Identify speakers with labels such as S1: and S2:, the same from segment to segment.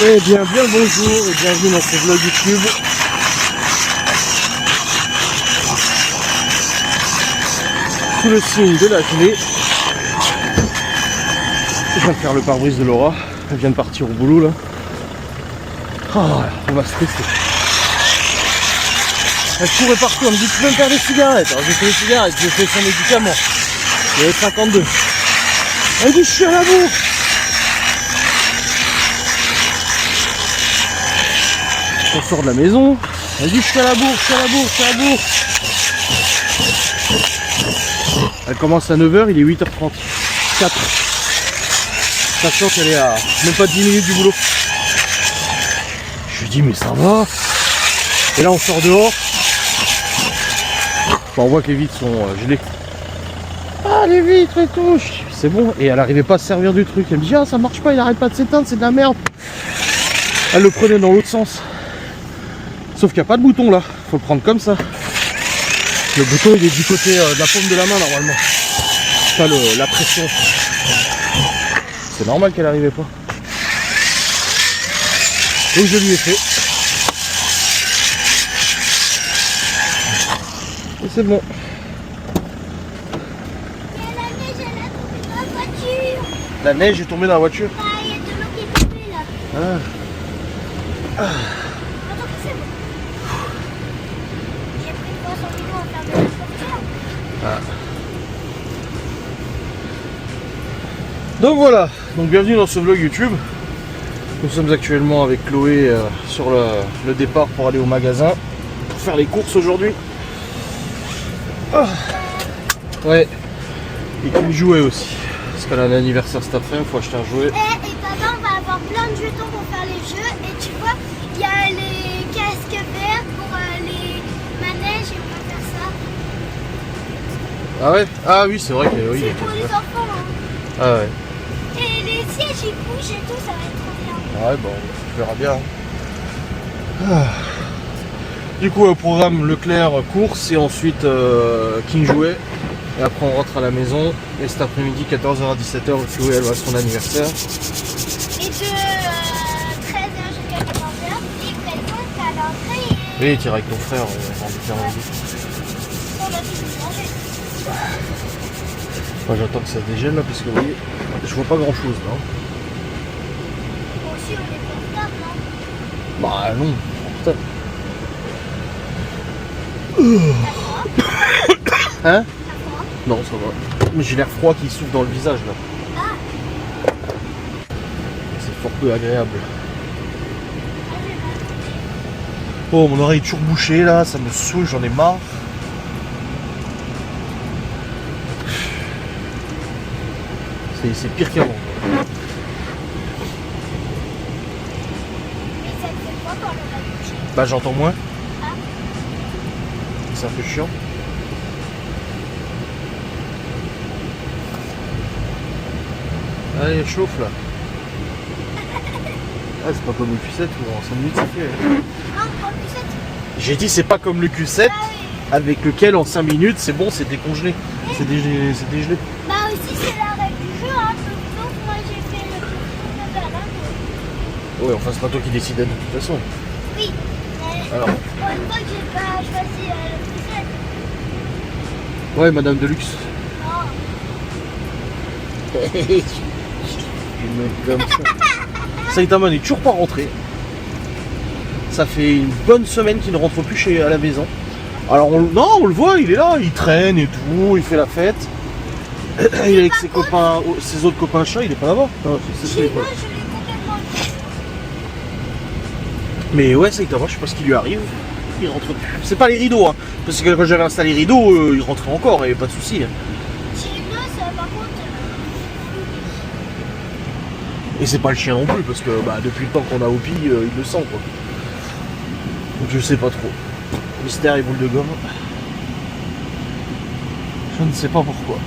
S1: Eh bien le bonjour et bienvenue dans ce vlog YouTube. Sous le signe de la gelée. Je viens de faire le pare-brise de Laura. Elle vient de partir au boulot là. Oh, on va stresser. Elle courait partout, elle me dit tu peux me faire des cigarettes. Alors j'ai fait des cigarettes, j'ai fait son médicament. Il y avait 52. Elle me dit je suis à la bourre. On sort de la maison, elle dit je suis à la bourre, je suis à la bourre, je suis à la bourre. Elle commence à 9h, il est 8h30. 4. Sachant qu'elle est à même pas 10 minutes du boulot. Je lui dis mais ça va. Et là on sort dehors. Bon, on voit que les vitres sont gelées. Ah les vitres et tout. C'est bon. Et elle n'arrivait pas à se servir du truc. Elle me dit ah ça marche pas, il arrête pas de s'éteindre, c'est de la merde. Elle le prenait dans l'autre sens. Sauf qu'il n'y a pas de bouton là, faut le prendre comme ça. Le bouton il est du côté de la paume de la main normalement. Pas la pression. C'est normal qu'elle n'arrivait pas. Donc je lui ai fait. Et c'est bon. La neige est tombée dans la voiture.
S2: Ah, il y a de l'eau qui est tombée là.
S1: Ah.
S2: Attends, c'est bon. J'ai pris 300 kilos à faire de la sortir.
S1: Ah. Donc voilà, donc bienvenue dans ce vlog YouTube. Nous sommes actuellement avec Chloé sur le départ pour aller au magasin pour faire les courses aujourd'hui. Ah. Ouais, et qui jouait aussi. Parce qu'elle a un anniversaire cet après-midi, il faut acheter un jouet.
S2: Et papa, on va avoir plein de jetons pour faire les jeux. Et tu vois, il y a les casques verts pour les manèges et on va faire ça.
S1: Ah ouais? Ah oui, c'est vrai que oui.
S2: C'est pour les enfants. Hein.
S1: Ah ouais.
S2: Et les sièges ils bougent et tout, ça va être trop bien.
S1: Ouais, bon, tu verras bien. Ah. Du coup, au programme Leclerc course et ensuite King Jouet. Et après, on rentre à la maison. Et cet après-midi, 14h à 17h, Chloé, elle va à son anniversaire.
S2: Et de 13h jusqu'à 14h, et présente à l'entrée et
S1: Oui, tu iras avec ton frère, on va en faire un bout.
S2: on a fini de manger.
S1: Moi, j'attends que ça se dégèle là, parce que vous voyez, je vois pas grand-chose là.
S2: Bon, si, on est pas tard, non?
S1: Bah non, putain. Hein?
S2: T'as froid?
S1: Non, ça va. Mais j'ai l'air froid qui souffle dans le visage là.
S2: Ah,
S1: C'est fort peu agréable.
S2: ah, j'ai mal.
S1: Oh, mon oreille est toujours bouchée là, ça me saoule, j'en ai marre. C'est pire qu'avant.
S2: Mais ça te fait quoi quand on va coucher?
S1: Bah j'entends moins.
S2: Ah,
S1: C'est un peu chiant. Allez, chauffe là. Ah, c'est pas comme le Q7 où en 5 minutes ça fait.
S2: non, en plus, ça te...
S1: J'ai dit c'est pas comme le Q7
S2: Ah oui.
S1: avec lequel en 5 minutes c'est bon, c'est décongelé. C'est dégelé.
S2: Bah aussi, c'est la règle du jeu, hein. Donc, moi, j'ai fait le plus de balade.
S1: Ouais, enfin c'est pas toi qui décide de toute façon.
S2: Oui, mais
S1: Alors.
S2: pour une fois que j'ai pas choisi le plus seul.
S1: Ouais, Madame Deluxe.
S2: Non.
S1: Comme ça. Saitama n'est toujours pas rentré. Ça fait une bonne semaine qu'il ne rentre plus à la maison. Alors non, on le voit, il est là, il traîne et tout, il fait la fête. Il est avec ses copains, ses autres copains chats, il est pas là-bas. Non, c'est
S2: Chez
S1: ça,
S2: moi, je l'ai complètement dit.
S1: mais ouais, Saitama, je sais pas ce qui lui arrive. Il rentre plus. C'est pas les rideaux, hein. Parce que quand j'avais installé les rideaux, il rentrait encore, et pas de soucis. Hein.
S2: Chez nous, ça, par contre,
S1: Et c'est pas le chien non plus, parce que bah, depuis le temps qu'on a Opi, il le sent quoi. Donc je sais pas trop. Mystère et boule de gomme. Je ne sais pas pourquoi.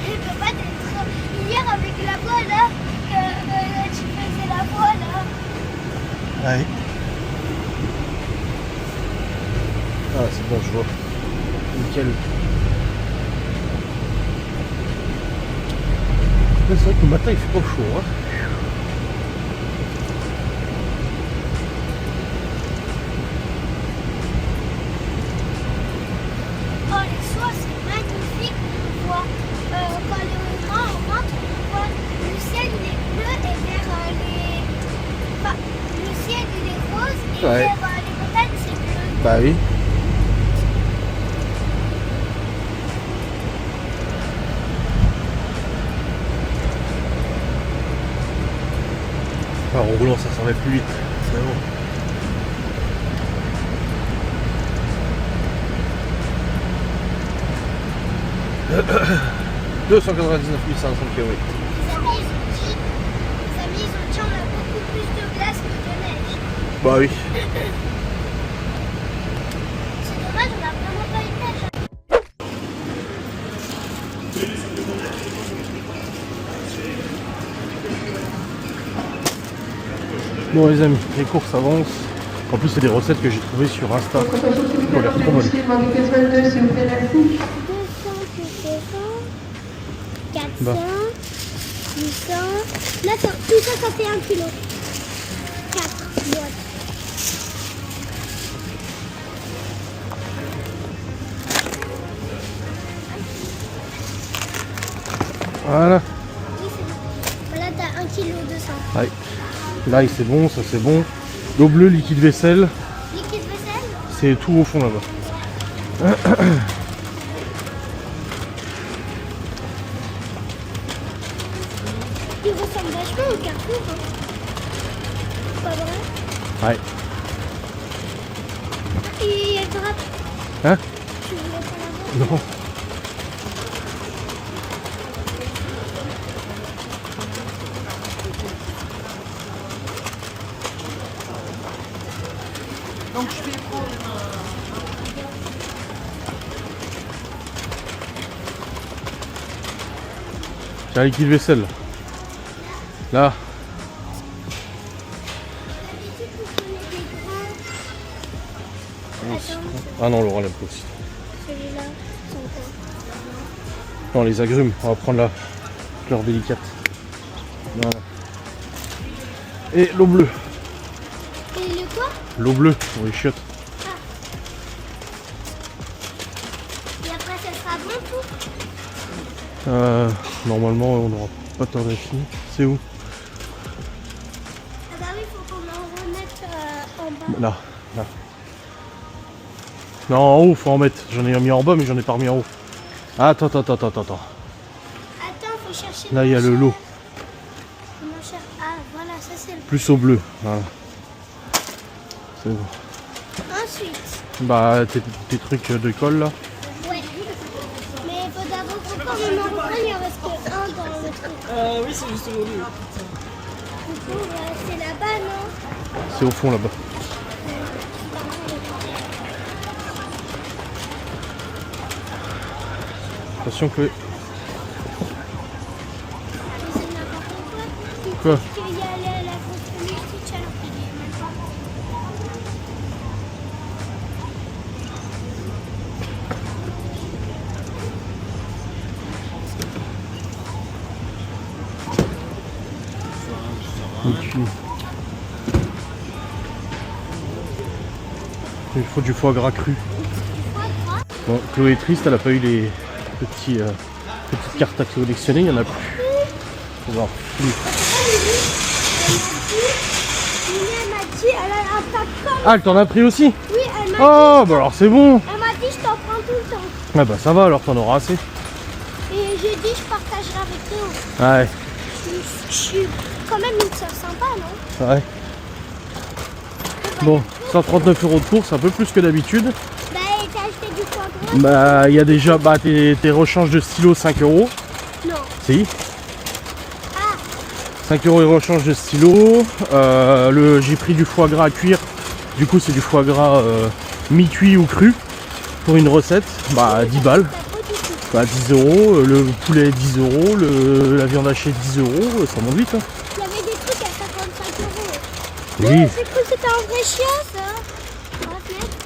S2: il peut pas être hier avec la voix là, que tu faisais la voix là.
S1: Ouais. Ah c'est bon, je vois. Nickel. C'est vrai que le matin il fait pas chaud. Hein.
S2: Oh, les soirs, c'est magnifique. On voit, quand on rentre, on voit le ciel il est bleu et vers les. Enfin, le ciel il est rose et
S1: Ouais.
S2: vers les montagnes c'est bleu.
S1: Bah oui. En roulant ça s'en va plus vite. C'est bon. « 299 500 km.
S2: Les amis, ils ont dit on a beaucoup plus de glace que de neige.
S1: Bah oui.
S2: C'est dommage, on n'a vraiment pas eu de neige.
S1: Bon les amis, les courses avancent. En plus c'est des recettes que j'ai trouvées sur Insta. Elles ont l'air trop bonnes.
S2: 200 plus 200, 400,
S1: Bah.
S2: 800, 900, tout ça, ça fait 1 kilo. 4 boîtes.
S1: Voilà.
S2: Oui, c'est bon. Voilà, t'as 1 kilo 200.
S1: Ouais. Là c'est bon, ça c'est bon. L'eau bleue, liquide vaisselle,
S2: Liquide vaisselle?
S1: c'est tout au fond là-bas.
S2: Il ressemble vachement au Carrefour. Hein. Pas vrai?
S1: Ouais.
S2: Et il y a le drape.
S1: Hein?
S2: Tu voulais pas l'avoir?
S1: Non.
S3: Donc je vais prendre
S1: Tiens, liquide vaisselle. Là.
S2: D'habitude, vous prenez des grands. Attends,
S1: Ah non, Laura l'aime pas aussi.
S2: celui-là, c'est encore.
S1: Non, les agrumes, on va prendre la fleur délicate. Voilà. Et l'eau bleue.
S2: Et le quoi?
S1: L'eau bleue pour les chiottes.
S2: Et après, ça sera bon tout?
S1: Normalement, on n'aura pas tardé à finir. C'est où?
S2: Ah bah oui, il faut qu'on en remette en bas.
S1: Là. Là. Non, en haut, faut en mettre. J'en ai mis en bas, mais j'en ai pas remis en haut. Attends.
S2: Attends, faut chercher
S1: Là, il y a le lot.
S2: Le moins cher. Ah, voilà, ça c'est le.
S1: Plus au bleu. Voilà. C'est bon.
S2: Ensuite,
S1: Bah, tes trucs de colle là.
S2: ouais. Mais il faut d'abord encore me reprendre, il en reste que un dans le truc.
S3: oui, c'est juste aujourd'hui.
S2: Du coup, c'est là-bas, non?
S1: C'est au fond là-bas. Attention, Chloé.
S2: C'est n'importe quoi.
S1: Quoi?
S2: Il y a la contrôle Stitch alors qu'il est même pas.
S1: Il faut du foie gras cru. Bon, Chloé est triste, elle n'a pas eu les petites cartes à collectionner, il n'y en a plus. On va voir.
S2: Elle m'a dit, elle a un sac comme.
S1: Ah, elle t'en a pris aussi?
S2: Oui, elle m'a
S1: Oh, bah alors c'est bon.
S2: Elle m'a dit, je t'en prends tout le temps.
S1: Ah bah ça va, alors t'en auras assez.
S2: Et j'ai dit, je partagerai avec Théo.
S1: Ouais,
S2: Je suis quand même une soeur sympa, non?
S1: ouais. Bon, 139 € de course, un peu plus que d'habitude.
S2: Bah, et t'as acheté du foie gras?
S1: Bah, il y a déjà tes rechanges de stylo 5 €.
S2: Non.
S1: Si.
S2: Ah,
S1: 5 € et rechange de stylo. J'ai pris du foie gras à cuire. Du coup, c'est du foie gras mi-cuit ou cru. Pour une recette, bah 10 balles.
S2: t'as pas du tout.
S1: Bah 10 €. Le poulet 10 €. La viande hachée 10 €. Ça monte vite. Hein.
S2: Il y avait des trucs à 55 €.
S1: Oui.
S2: J'ai cru que c'était un vrai chien, ça. On va se mettre.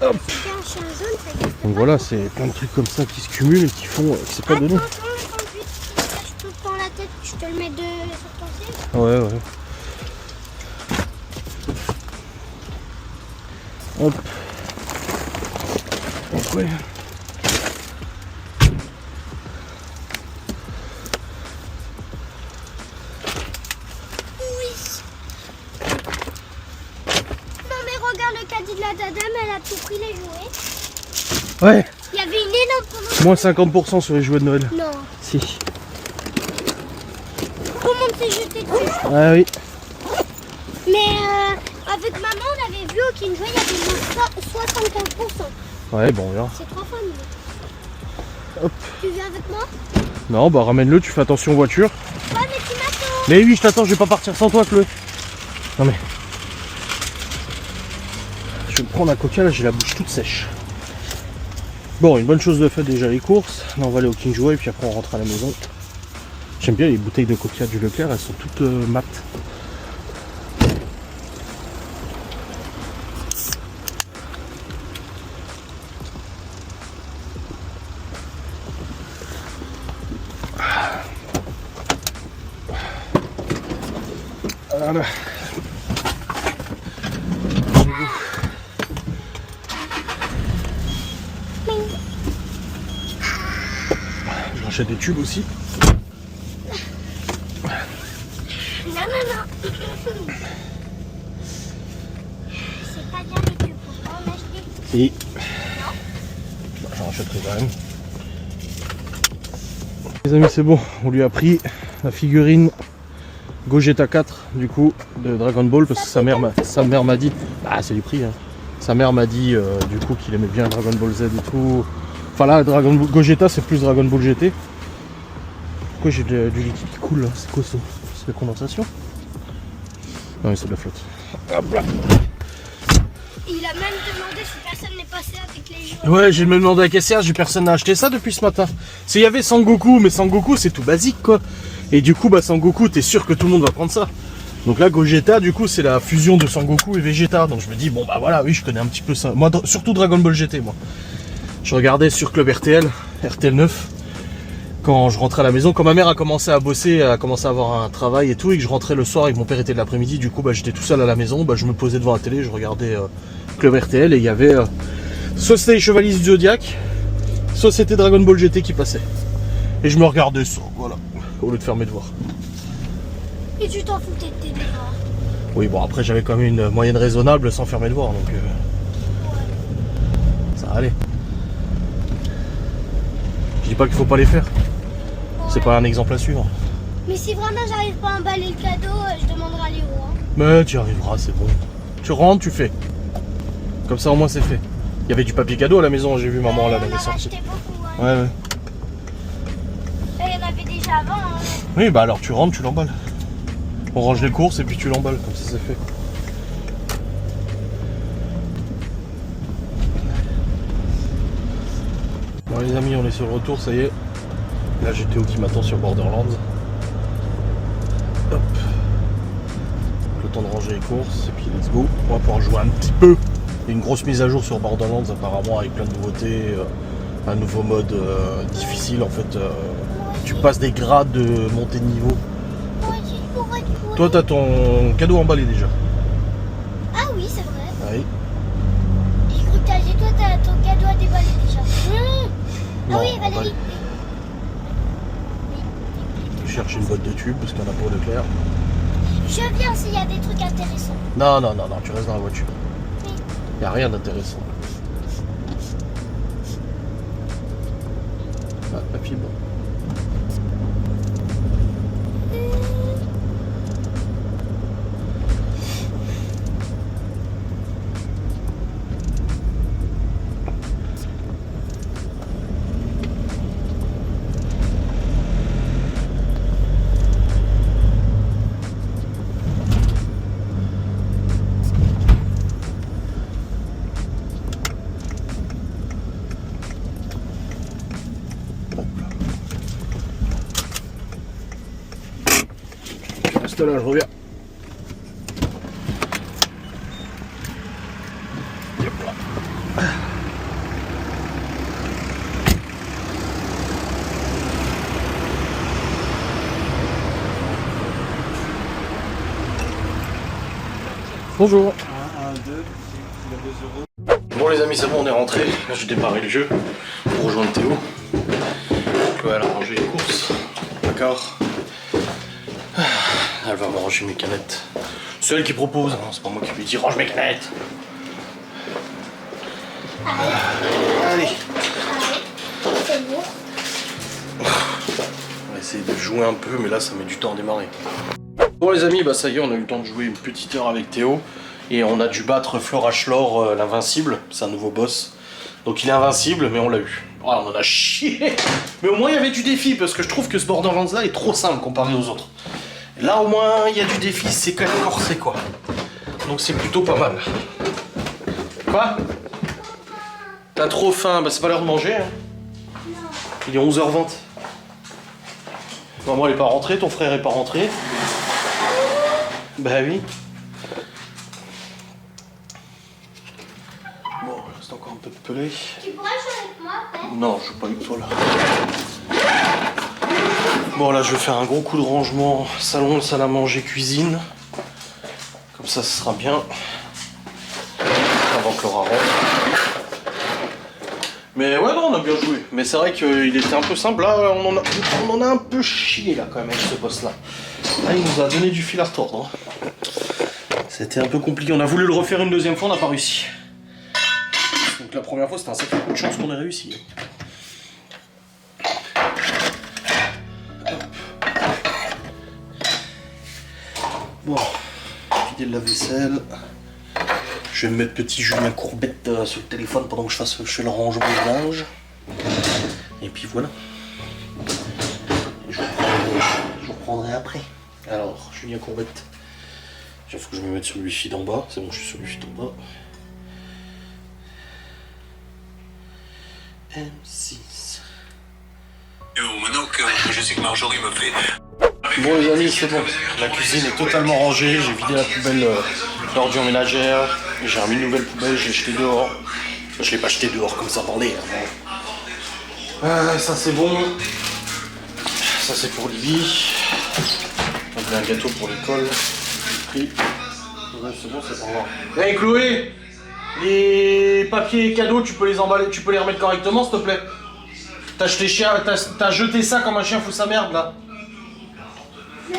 S1: Hop.
S2: C'était un chien jaune, ça existe
S1: Donc
S2: pas.
S1: voilà, c'est plein de trucs comme ça qui se cumulent et qui font que c'est pas donné.
S2: Attention, le conduite Je te le mets sur ton siège.
S1: Ouais, ouais. Hop. Hop, ouais.
S2: Non mais regarde le caddie de la dame, elle a tout pris les jouets.
S1: Ouais.
S2: Il y avait une énorme promotion.
S1: Moins 50% sur les jouets de Noël.
S2: Non.
S1: Si.
S2: Tout le monde s'est jeté dessus.
S1: Ah oui.
S2: Mais avec maman, on avait vu au King Jouet, il y avait moins 75%.
S1: Ouais, bon, on verra.
S2: C'est 3 fois mieux.
S1: Hop.
S2: Tu viens avec moi?
S1: Non, bah ramène-le, tu fais attention aux voitures.
S2: Ouais, mais tu m'attends.
S1: Mais oui, je t'attends, je vais pas partir sans toi, Chloé. Non mais. Je vais me prendre un coca, là j'ai la bouche toute sèche. Bon, une bonne chose de fait déjà les courses. Là on va aller au King Jouet et puis après on rentre à la maison. J'aime bien les bouteilles de coca du Leclerc, elles sont toutes mates. Voilà. J'achète des tubes aussi.
S2: Non. C'est pas bien les tubes, faut pas en acheter.
S1: Et j'en rachèterai quand même. Les amis, c'est bon, on lui a pris la figurine Gogeta 4 du coup de Dragon Ball parce que sa mère m'a dit, ah c'est du prix hein. Sa mère m'a dit du coup qu'il aimait bien Dragon Ball Z et tout. Enfin là Gogeta c'est plus Dragon Ball GT. Pourquoi j'ai du liquide qui coule là? C'est quoi ça? C'est de la condensation? Non mais c'est de la flotte. Hop là.
S2: Il a même demandé si personne n'est passé avec les jouets.
S1: Ouais, j'ai même demandé à la caissière, personne n'a acheté ça depuis ce matin. Il y avait Sangoku, mais Sangoku c'est tout basique quoi. Et du coup, bah Sangoku, t'es sûr que tout le monde va prendre ça. Donc là, Gogeta, du coup, c'est la fusion de Sangoku et Vegeta. Donc je me dis, bon bah voilà, oui, je connais un petit peu ça. Moi, surtout Dragon Ball GT, moi. Je regardais sur Club RTL 9, quand je rentrais à la maison. Quand ma mère a commencé à bosser, a commencé à avoir un travail et tout, et que je rentrais le soir et que mon père était de l'après-midi, du coup, bah j'étais tout seul à la maison. Bah je me posais devant la télé, je regardais Club RTL et il y avait soit c'était les Chevaliers du Zodiac, soit c'était Dragon Ball GT qui passait. Et je me regardais ça, voilà, au lieu de faire mes devoirs.
S2: Et tu t'en foutais de tes devoirs.
S1: Oui, bon, après j'avais quand même une moyenne raisonnable sans faire mes devoirs, donc ça allait. Je dis pas qu'il faut pas les faire. C'est pas un exemple à suivre.
S2: Mais si vraiment j'arrive pas à emballer le cadeau, je demanderai à Léo. Hein.
S1: Mais tu y arriveras, c'est bon. Tu rentres, tu fais. Comme ça au moins c'est fait. Il y avait du papier cadeau à la maison, j'ai vu maman là,
S2: On
S1: elle
S2: en
S1: avait
S2: a
S1: sorti.
S2: acheté beaucoup. Hein.
S1: Ouais, ouais.
S2: Et il y en avait déjà avant. Hein.
S1: Oui, bah alors tu rentres, tu l'emballes. On range les courses et puis tu l'emballes, comme ça c'est fait. Bon les amis, on est sur le retour, ça y est. Là j'ai Théo qui m'attend sur Borderlands. Hop. Le temps de ranger les courses et puis let's go. On va pouvoir jouer un petit peu. Il y a une grosse mise à jour sur Borderlands apparemment avec plein de nouveautés. Un nouveau mode difficile en fait. Tu passes des grades de montée de niveau. Toi t'as ton cadeau emballé déjà.
S2: Ah oui, c'est vrai.
S1: Oui.
S2: J'ai cru que toi t'as ton cadeau à déballer déjà.
S1: Non,
S2: Ah oui, Valérie.
S1: emballé. Je cherche une boîte de tubes parce qu'il y en a pour Leclerc.
S2: Je viens s'il y a des trucs intéressants.
S1: Non, tu restes dans la voiture.
S2: Oui.
S1: Il n'y a rien d'intéressant. Ah, la fibre. Reste là, je reviens. Hop là. Bonjour.
S3: 1, 2, il y a 2 €.
S1: Bon les amis, c'est bon, on est rentré. Là j'ai démarré le jeu pour rejoindre Théo. Donc elle a rangé les courses. D'accord. Elle va me ranger mes canettes. C'est elle qui propose, hein. C'est pas moi qui lui dis range mes canettes. Allez.
S2: C'est bon.
S1: On va essayer de jouer un peu, mais là ça met du temps à démarrer. Bon les amis, bah ça y est, on a eu le temps de jouer une petite heure avec Théo. Et on a dû battre Florachlor, l'invincible. C'est un nouveau boss. Donc il est invincible, mais on l'a eu. Oh, on en a chié. Mais au moins il y avait du défi, parce que je trouve que ce Borderlands là est trop simple comparé aux autres. Et là au moins il y a du défi, c'est quand même corsé quoi. Donc c'est plutôt pas mal. Quoi? T'as trop faim? Bah c'est pas l'heure de manger. Hein. Il est 11h20. Maman elle est pas rentrée, ton frère est pas rentré. Bah oui. Bon, c'est encore un peu de pelé.
S2: Tu pourrais jouer avec moi après?
S1: Non, je joue pas avec toi là. Bon là je vais faire un gros coup de rangement. Salon, salle à manger, cuisine. Comme ça ce sera bien. Avant que Laura rentre. Mais ouais non on a bien joué. Mais c'est vrai qu'il était un peu simple. Là on en a un peu chié là quand même avec ce boss là. Là il nous a donné du fil à retordre. C'était un peu compliqué. On a voulu le refaire une deuxième fois, on n'a pas réussi. Donc la première fois c'était un sacré coup de chance qu'on ait réussi. Bon, vider le lave-vaisselle. Je vais me mettre petit Julien Courbette sur le téléphone pendant que je fais le rangement de linge. Et puis voilà. Et je vous reprendrai après. Alors, Julien Courbette. Il faut que je me mette sur le wifi d'en bas. C'est bon, je suis sur le wifi d'en bas. M6.
S4: Maintenant que je sais que Marjorie me fait...
S1: Bon les amis, c'est bon. La cuisine est totalement rangée. J'ai vidé la poubelle d'ordures ménagères. J'ai remis une nouvelle poubelle, j'ai jeté dehors. Je l'ai pas jeté dehors comme ça, attendez. Ça c'est bon. Ça c'est pour Livy. On a un gâteau pour l'école. Pris. Ouais, c'est bon, c'est pas grave. Hey Chloé, les papiers cadeaux, tu peux les emballer, tu peux les remettre correctement s'il te plaît. T'as jeté ça comme un chien fout sa merde là.
S2: Mais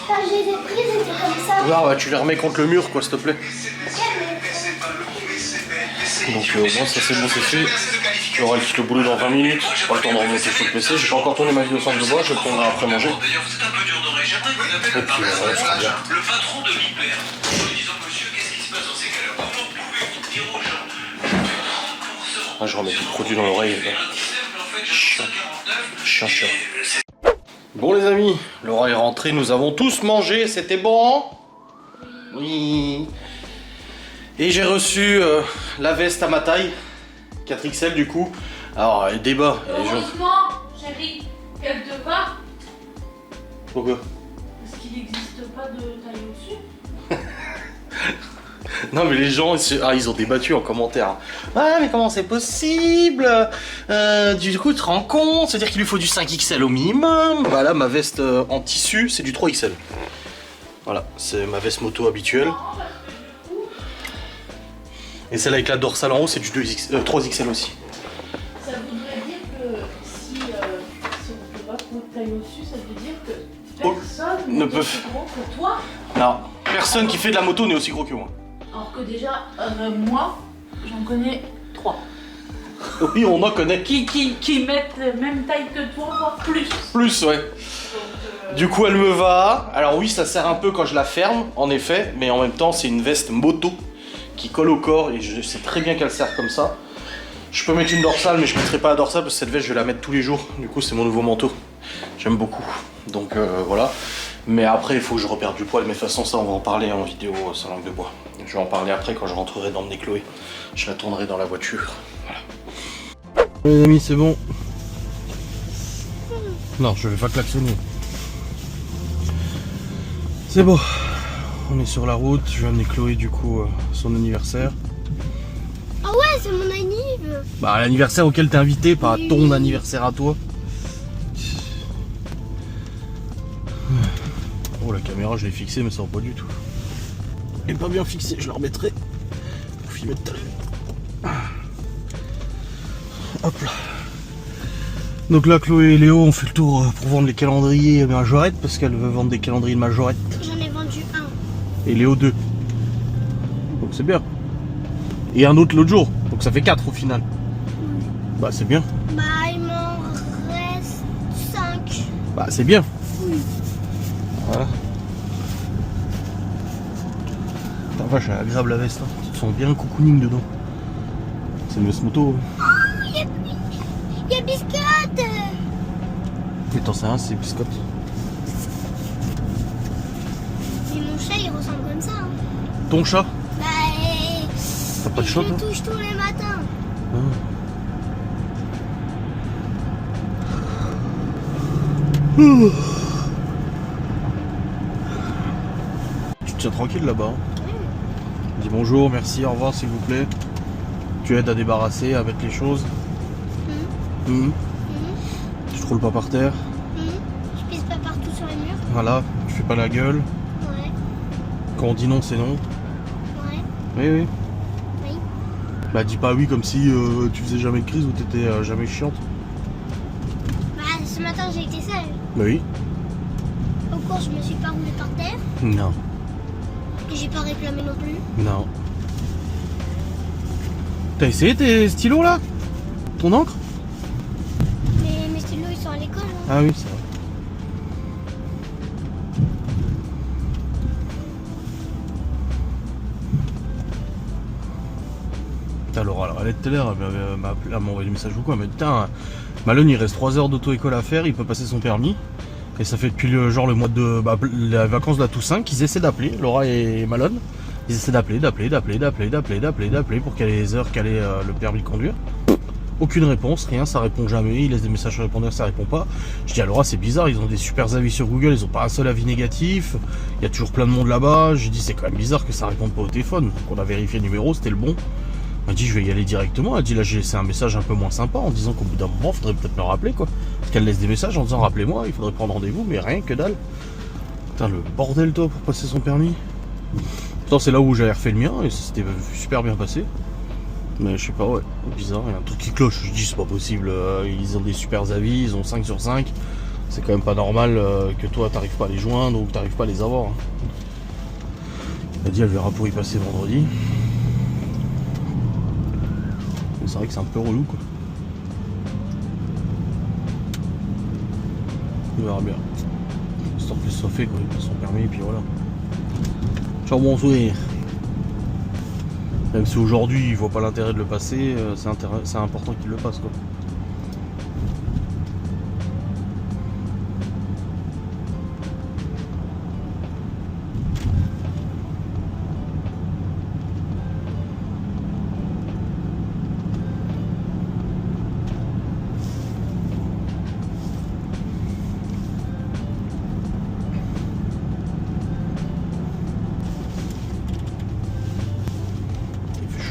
S2: quand je les ai prises, c'était comme ça.
S1: Là, ouais, tu les remets contre le mur quoi s'il te plaît. Donc au moins ça c'est bon, c'est fait. J'aurai le boulot dans 20 minutes. Pas le temps de remonter sur le PC. J'ai pas encore tourné ma vidéo sans de bois, je le tournerai après manger. Et puis on sera bien.
S4: Le patron de l'hyper, en disant monsieur, qu'est-ce qui se passe dans ces cas-là? Comment pouvez-vous dire aux gens 30%?
S1: Ah, je remets tout le produit dans l'oreille. Chiant. Bon les amis, Laura est rentrée, nous avons tous mangé, c'était bon? Oui. Et j'ai reçu la veste à ma taille, 4XL du coup. Alors, les débats.
S5: Heureusement, chérie, qu'elle te va.
S1: Pourquoi?
S5: Parce qu'il n'existe pas de taille au-dessus.
S1: Non mais les gens, ils ont débattu en commentaire. Ah mais comment c'est possible? Du coup tu te rends compte, c'est-à-dire qu'il lui faut du 5XL au minimum. Voilà, ma veste en tissu, c'est du 3XL. Voilà, c'est ma veste moto habituelle. Et celle avec la dorsale en haut, c'est du 3XL aussi.
S5: Ça voudrait dire que si on ne peut pas trouver de taille au-dessus, ça veut dire que personne
S1: ne
S5: n'est
S1: peut
S5: aussi gros que toi.
S1: Non, personne qui fait de la moto n'est aussi gros que moi.
S5: Alors que déjà, moi, j'en connais 3.
S1: Oui, on en connaît.
S5: Qui mettent la même taille que toi, voire plus.
S1: Plus, ouais. Du coup, elle me va. Alors oui, ça sert un peu quand je la ferme, en effet, mais en même temps, c'est une veste moto qui colle au corps et je sais très bien qu'elle sert comme ça. Je peux mettre une dorsale, mais je ne mettrai pas la dorsale parce que cette veste, je vais la mettre tous les jours. Du coup, c'est mon nouveau manteau. J'aime beaucoup. Donc voilà. Mais après, il faut que je reperde du poids. Mais de toute façon, ça, on va en parler en vidéo sans langue de bois. Je vais en parler après quand je rentrerai d'emmener Chloé. Je la tournerai dans la voiture. Voilà. Les amis, c'est bon. Non, je vais pas klaxonner. C'est bon. On est sur la route. Je vais amener Chloé du coup à son anniversaire.
S2: Ah ouais, c'est mon anniv.
S1: Bah l'anniversaire auquel t'es invité, pas à ton anniversaire à toi. Oh la caméra je l'ai fixée mais ça va pas du tout. est pas bien fixé, je le remettrai. Pour filmer tout à l'heure. Hop là. Donc là, Chloé et Léo ont fait le tour pour vendre les calendriers Majorette parce qu'elle veut vendre des calendriers de Majorette.
S2: J'en ai vendu un.
S1: Et Léo 2. Donc c'est bien. Et un autre l'autre jour. Donc ça fait 4 au final. Bah c'est bien.
S2: Bah, il m'en reste 5.
S1: Bah c'est bien.
S2: Oui.
S1: Voilà. Putain, vache, elle est agréable la veste. Hein. Ils sont bien cocooning dedans. C'est une veste moto.
S2: Il y a Biscotte.
S1: Mais t'en sais rien, c'est biscotte.
S2: Mais mon chat, il ressemble comme ça. Hein.
S1: Ton chat?
S2: Bah,
S1: T'as pas de
S2: je
S1: chat
S2: le
S1: toi?
S2: touche tous les matins.
S1: Tu te tiens tranquille là-bas. Hein. Dis bonjour, merci, au revoir s'il vous plaît. Tu aides à débarrasser, à mettre les choses. Tu te roules pas par terre.
S2: Je pisse pas partout sur les murs.
S1: Voilà, tu fais pas la gueule.
S2: Ouais.
S1: Quand on dit non, c'est non.
S2: Ouais.
S1: Oui, oui.
S2: Oui.
S1: Bah dis pas oui comme si tu faisais jamais de crise ou t'étais jamais chiante.
S2: Bah, ce matin, j'ai été sage.
S1: Bah oui.
S2: Au cours, je me suis pas roulée par terre.
S1: Non.
S2: Et j'ai pas réclamé non plus.
S1: Non. T'as essayé tes stylos là? Ton encre?
S2: Mais mes stylos, ils sont à l'école. Hein.
S1: Ah oui, c'est vrai. Putain, Laura, elle est tout à l'heure, elle m'a envoyé le message ou quoi? Elle m'a dit, putain, Malone, il reste 3 heures d'auto-école à faire, il peut passer son permis. Et ça fait depuis le mois de les vacances de la Toussaint qu'ils essaient d'appeler, Laura et Malone. Ils essaient d'appeler pour caler les heures, caler le permis de conduire. Aucune réponse, rien, ça répond jamais. Ils laissent des messages sur répondeur, ça répond pas. Je dis à Laura, c'est bizarre, ils ont des super avis sur Google, ils ont pas un seul avis négatif. Il y a toujours plein de monde là-bas. J'ai dit, c'est quand même bizarre que ça réponde pas au téléphone. Donc on a vérifié le numéro, c'était le bon. Elle m'a dit, je vais y aller directement. Elle a dit, là, j'ai laissé un message un peu moins sympa en disant qu'au bout d'un moment, faudrait peut-être me rappeler, quoi. Parce qu'elle laisse des messages en disant, rappelez-moi, il faudrait prendre rendez-vous, mais rien que dalle. Putain, le bordel, toi, pour passer son permis. Pourtant, c'est là où j'avais refait le mien et c'était super bien passé. Mais je sais pas, ouais, bizarre, il y a un truc qui cloche. Je dis, c'est pas possible. Ils ont des super avis, ils ont 5 sur 5. C'est quand même pas normal que toi, t'arrives pas à les joindre ou que t'arrives pas à les avoir. Elle a dit, elle verra pour y passer vendredi. Mais c'est vrai que c'est un peu relou, quoi. On verra bien. Histoire que soit fait, quoi. Il passe son permis et puis voilà. Ciao, bon sourire. Même si aujourd'hui il voit pas l'intérêt de le passer, c'est important qu'il le passe, quoi.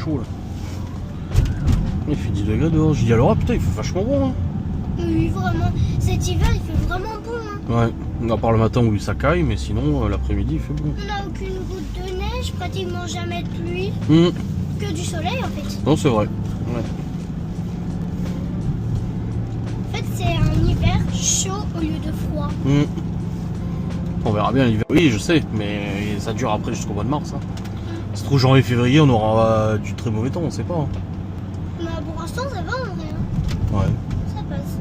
S1: Là. Il fait 10 degrés dehors. Je dis à Laura, putain, il fait vachement bon. Hein.
S2: Oui, vraiment. Cet hiver, il fait vraiment bon. Hein.
S1: Ouais, à part le matin où ça caille, mais sinon, l'après-midi, il fait bon.
S2: On n'a aucune goutte de neige, pratiquement jamais de pluie. Que du soleil, en fait.
S1: Non, c'est vrai. Ouais.
S2: En fait, c'est un hiver chaud au lieu de froid.
S1: On verra bien l'hiver. Oui, je sais, mais ça dure après jusqu'au mois de mars. Hein. Si trop janvier, février, on aura du très mauvais temps, on sait pas. Hein.
S2: Mais pour l'instant, ça va en vrai. Hein.
S1: Ouais.
S2: Ça passe.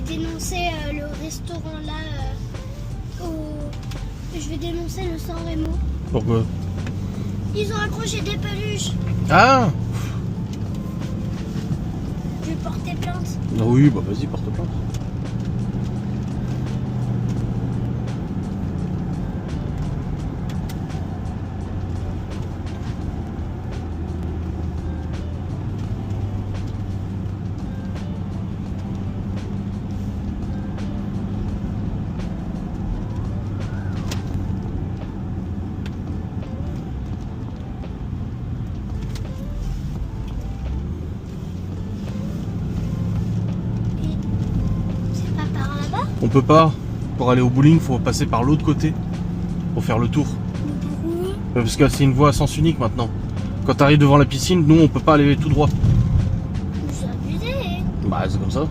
S2: Dénoncer le restaurant là je vais dénoncer le San Remo.
S1: Pourquoi?
S2: Ils ont accroché des peluches.
S1: Ah.
S2: Je vais porter plainte.
S1: Ah oui, bah vas-y, porte plainte. On peut pas. Pour aller au bowling, faut passer par l'autre côté. Pour faire le tour. Parce que c'est une voie à sens unique maintenant. Quand tu arrives devant la piscine, nous on peut pas aller tout droit.
S2: C'est abusé.
S1: Bah c'est comme ça.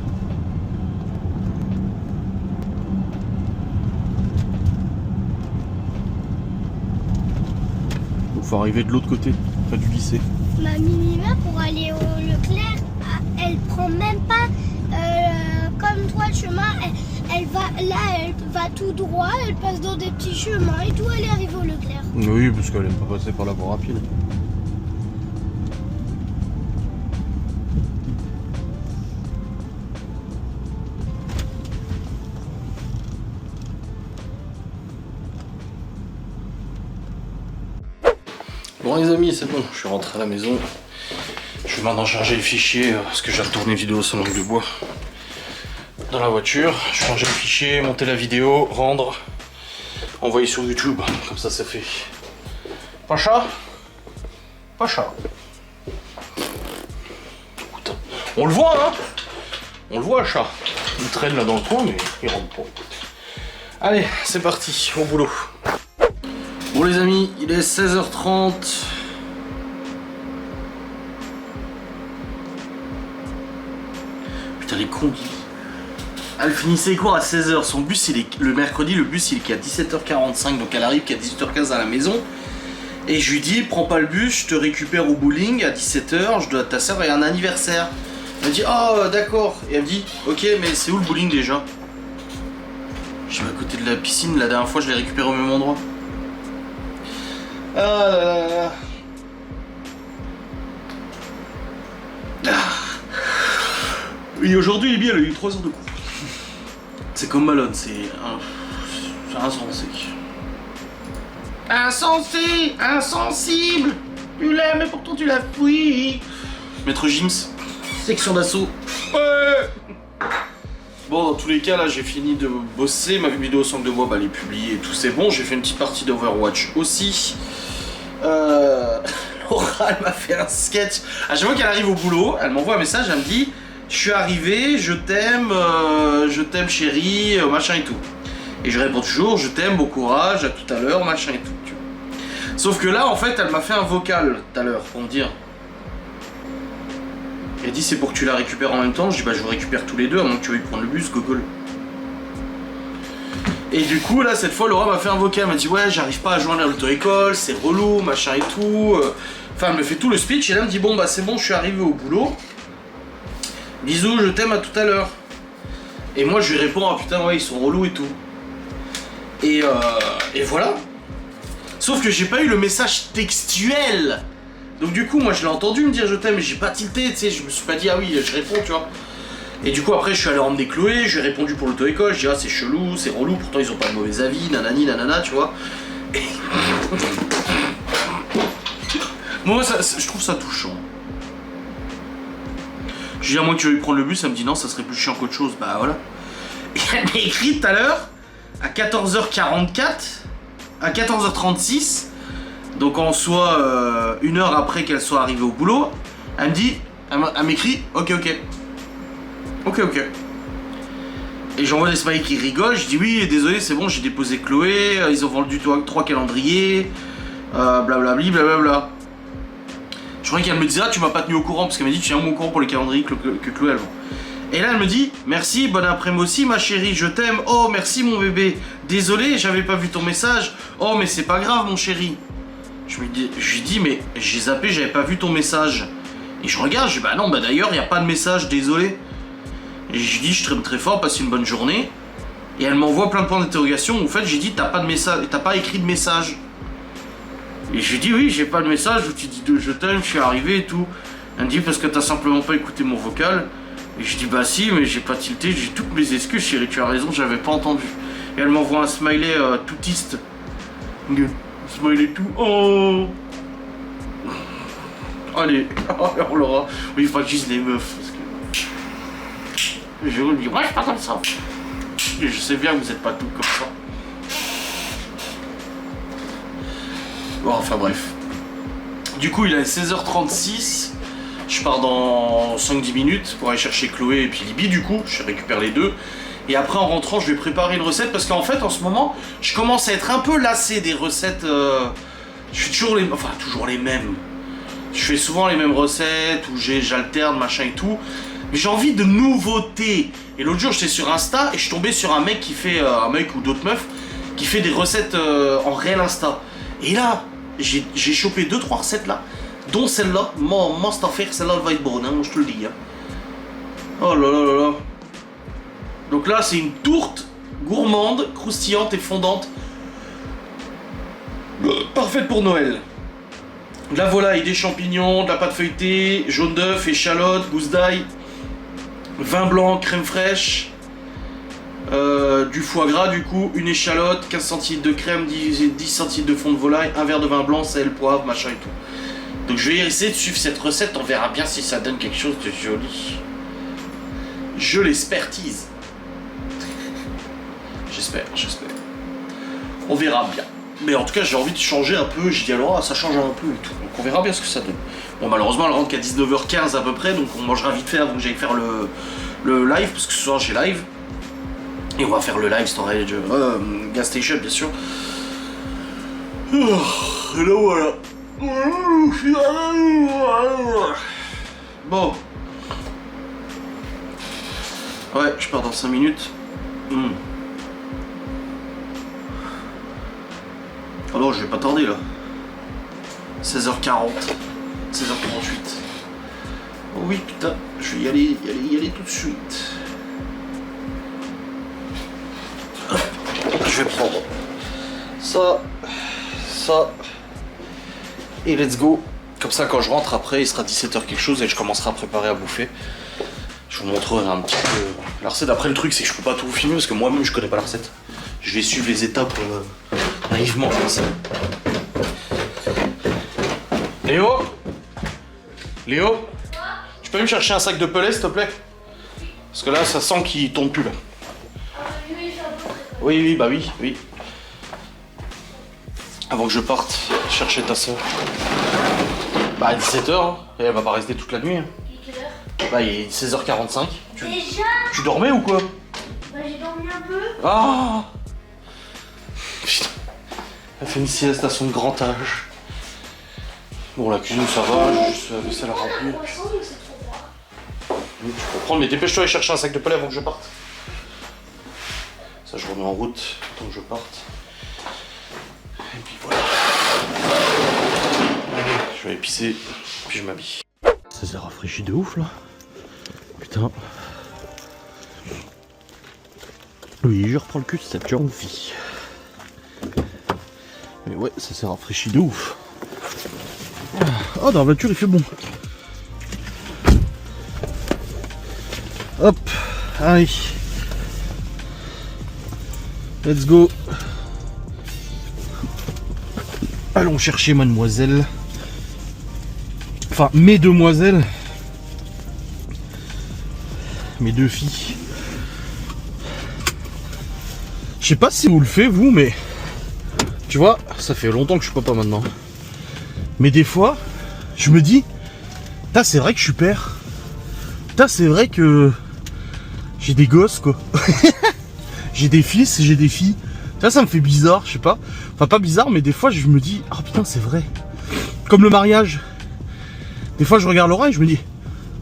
S1: Il faut arriver de l'autre côté, près du lycée.
S2: Ma minima pour aller au Leclerc, elle prend même pas comme toi le chemin. Elle va tout droit, elle passe dans des petits chemins et tout, elle arrive au Leclerc.
S1: Oui, parce qu'elle aime pas passer par la voie rapide. Bon les amis, c'est bon, je suis rentré à la maison. Je vais maintenant charger le fichier parce que j'ai retourné vidéo sans langue de bois dans la voiture. Je vais changer le fichier, monter la vidéo, rendre, envoyer sur YouTube. Comme ça, c'est fait. Pacha, Pacha. Écoute, on le voit, hein. On le voit, chat. Il traîne là dans le coin, mais il rentre pas. Allez, c'est parti, au boulot. Bon les amis, il est 16h30. Putain les cons. Elle finissait les cours à 16h. Son bus, il est le mercredi, le bus il est qu'à 17h45, donc elle arrive qu'à 18h15 à la maison. Et je lui dis, prends pas le bus, je te récupère au bowling à 17h, ta soeur a un anniversaire. Elle me dit, oh d'accord. Et elle me dit, ok, mais c'est où le bowling déjà? Je suis à côté de la piscine, la dernière fois je l'ai récupéré au même endroit. Ah là là là. Oui, aujourd'hui, il est bien, il a eu 3 heures de cours. C'est comme Malone, c'est insensé. Insensé, insensible. Tu l'aimes, mais pourtant tu l'as fouillé. Maître Gims, section d'assaut. Ouais. Bon, dans tous les cas, là, j'ai fini de bosser. Ma vidéo sans de bois, bah, elle est publiée et tout, c'est bon. J'ai fait une petite partie d'Overwatch aussi. Laura, elle m'a fait un sketch. À chaque fois qu'elle arrive au boulot, elle m'envoie un message, elle me dit je suis arrivé, je t'aime chérie, machin et tout. Et je réponds toujours, je t'aime, bon courage, à tout à l'heure, machin et tout. Tu vois. Sauf que là, en fait, elle m'a fait un vocal tout à l'heure pour me dire. Elle dit c'est pour que tu la récupères en même temps. Je dis bah je vous récupère tous les deux, à moins que tu veuilles prendre le bus, gogol. Et du coup, là, cette fois, Laura m'a fait un vocal, elle m'a dit ouais, j'arrive pas à joindre l'auto-école, c'est relou, machin et tout. Enfin, elle me fait tout le speech et là, elle me dit bon, bah c'est bon, je suis arrivé au boulot. Bisous, je t'aime, à tout à l'heure. Et moi, je lui réponds ah putain, ouais, ils sont relous et tout. Et voilà. Sauf que j'ai pas eu le message textuel. Donc, du coup, moi, je l'ai entendu me dire je t'aime, mais j'ai pas tilté, tu sais, je me suis pas dit ah oui, je réponds, tu vois. Et du coup après je suis allé emmener Chloé, je lui ai répondu pour l'auto-école, je dis ah c'est chelou, c'est relou, pourtant ils ont pas de mauvais avis, nanani nanana, tu vois. Et... moi je trouve ça touchant. Je dis à moi que tu veux lui prendre le bus, elle me dit non ça serait plus chiant qu'autre chose, bah voilà. Et elle m'a écrit tout à l'heure, à 14h44, à 14h36, donc en soit une heure après qu'elle soit arrivée au boulot, elle me dit, elle m'écrit ok. Ok. Et j'envoie des smileys qui rigolent, je dis oui, désolé, c'est bon, j'ai déposé Chloé, ils ont vendu 3 calendriers, blablabli, blablabla. Je croyais qu'elle me disait, ah, tu m'as pas tenu au courant, parce qu'elle m'a dit, tu tiens au courant pour les calendriers que Chloé elle vend. Et là, elle me dit, merci, bon après-midi aussi, ma chérie, je t'aime, oh, merci mon bébé, désolé, j'avais pas vu ton message, oh, mais c'est pas grave, mon chéri. Je lui dis, mais j'ai zappé, j'avais pas vu ton message. Et je regarde, je dis, bah non, bah d'ailleurs, y a pas de message, désolé. Et je dis, je t'aime très fort, passe une bonne journée. Et elle m'envoie plein de points d'interrogation. En fait, j'ai dit, t'as pas de message, t'as pas écrit de message. Et je lui dis, oui, j'ai pas de message où tu dis je t'aime, je suis arrivé et tout. Elle me dit, parce que t'as simplement pas écouté mon vocal. Et je dis, bah si, mais j'ai pas tilté, j'ai toutes mes excuses, chérie, tu as raison, j'avais pas entendu. Et elle m'envoie un smiley toutiste. Un smiley tout, oh. Allez, on l'aura. Oui, il faut que je dise les meufs. Je vous dis, moi je suis pas comme ça. Et je sais bien que vous êtes pas toutes comme ça. Bon, enfin bref. Du coup, il est 16h36. Je pars dans 5-10 minutes pour aller chercher Chloé et puis Libby, du coup. Je récupère les deux. Et après en rentrant je vais préparer une recette parce qu'en fait en ce moment je commence à être un peu lassé des recettes. Je suis toujours les mêmes. Je fais souvent les mêmes recettes où j'alterne machin et tout. Mais j'ai envie de nouveautés. Et l'autre jour j'étais sur Insta et je suis tombé sur un mec qui fait, un mec ou d'autres meufs, qui fait des recettes en réel Insta. Et là, j'ai chopé 2-3 recettes là, dont celle-là. Moi, cette affaire, celle-là elle va être bonne, hein, moi je te le dis. Hein. Oh là là là là. Donc là c'est une tourte gourmande, croustillante et fondante. Parfaite pour Noël. De la volaille, des champignons, de la pâte feuilletée, jaune d'œuf, échalote, gousse d'ail, vin blanc, crème fraîche, du foie gras du coup, une échalote, 15 centilitres de crème, 10 centilitres de fond de volaille, un verre de vin blanc, sel, poivre, machin et tout. Donc je vais essayer de suivre cette recette, on verra bien si ça donne quelque chose de joli. Je l'expertise. J'espère. On verra bien. Mais en tout cas, j'ai envie de changer un peu. J'ai dit alors, ça change un peu et tout. Donc on verra bien ce que ça donne. Bon, malheureusement, elle rentre qu'à 19h15 à peu près. Donc on mangera vite fait avant que j'aille faire le live. Parce que ce soir, j'ai live. Et on va faire le live storage gas station, bien sûr. Et là, voilà. Bon. Ouais, je pars dans 5 minutes. Oh non, je vais pas tarder là. 16h40. 16h38. Oh oui, putain, je vais y aller tout de suite. Hop, je vais prendre ça. Et let's go. Comme ça, quand je rentre après, il sera 17h quelque chose et je commencerai à préparer à bouffer. Je vous montrerai un petit peu la recette. Après, le truc, c'est que je peux pas tout vous filmer parce que moi-même, je connais pas la recette. Je vais suivre les étapes naïvement comme ça. Léo, tu peux me chercher un sac de pellet, s'il te plaît? Parce que là, ça sent qu'il tombe plus là. Oui, bah oui. Avant que je parte chercher ta soeur. Bah à 17h, hein. Et elle va pas rester toute la nuit. Hein.
S5: Quelle heure?
S1: Bah il est 16h45.
S2: Déjà?
S1: Tu dormais ou quoi?
S2: Bah j'ai dormi un peu.
S1: Ah putain. Elle fait une sieste à son grand âge. Bon la cuisine ça va, j'ai juste la vaisselle à remplir. Oui, tu peux prendre, mais dépêche-toi et chercher un sac de pellet avant que je parte. Ça je remets en route tant que je parte. Et puis voilà. Allez, je vais épicer, puis je m'habille. Ça s'est rafraîchi de ouf là. Putain. Oui, je reprends le cul de cette jeune fille. Mais ouais, ça s'est rafraîchi de ouf. Oh, dans la voiture il fait bon. Hop, allez. Let's go. Allons chercher mademoiselle. Enfin, mes demoiselles. Mes deux filles. Je sais pas si vous le faites vous, mais tu vois, ça fait longtemps que je suis papa maintenant. Mais des fois, je me dis, c'est vrai que je suis père. C'est vrai que j'ai des gosses quoi. J'ai des fils, j'ai des filles. Ça me fait bizarre, je sais pas. Enfin pas bizarre, mais des fois je me dis, oh putain c'est vrai. Comme le mariage. Des fois je regarde Laura et je me dis,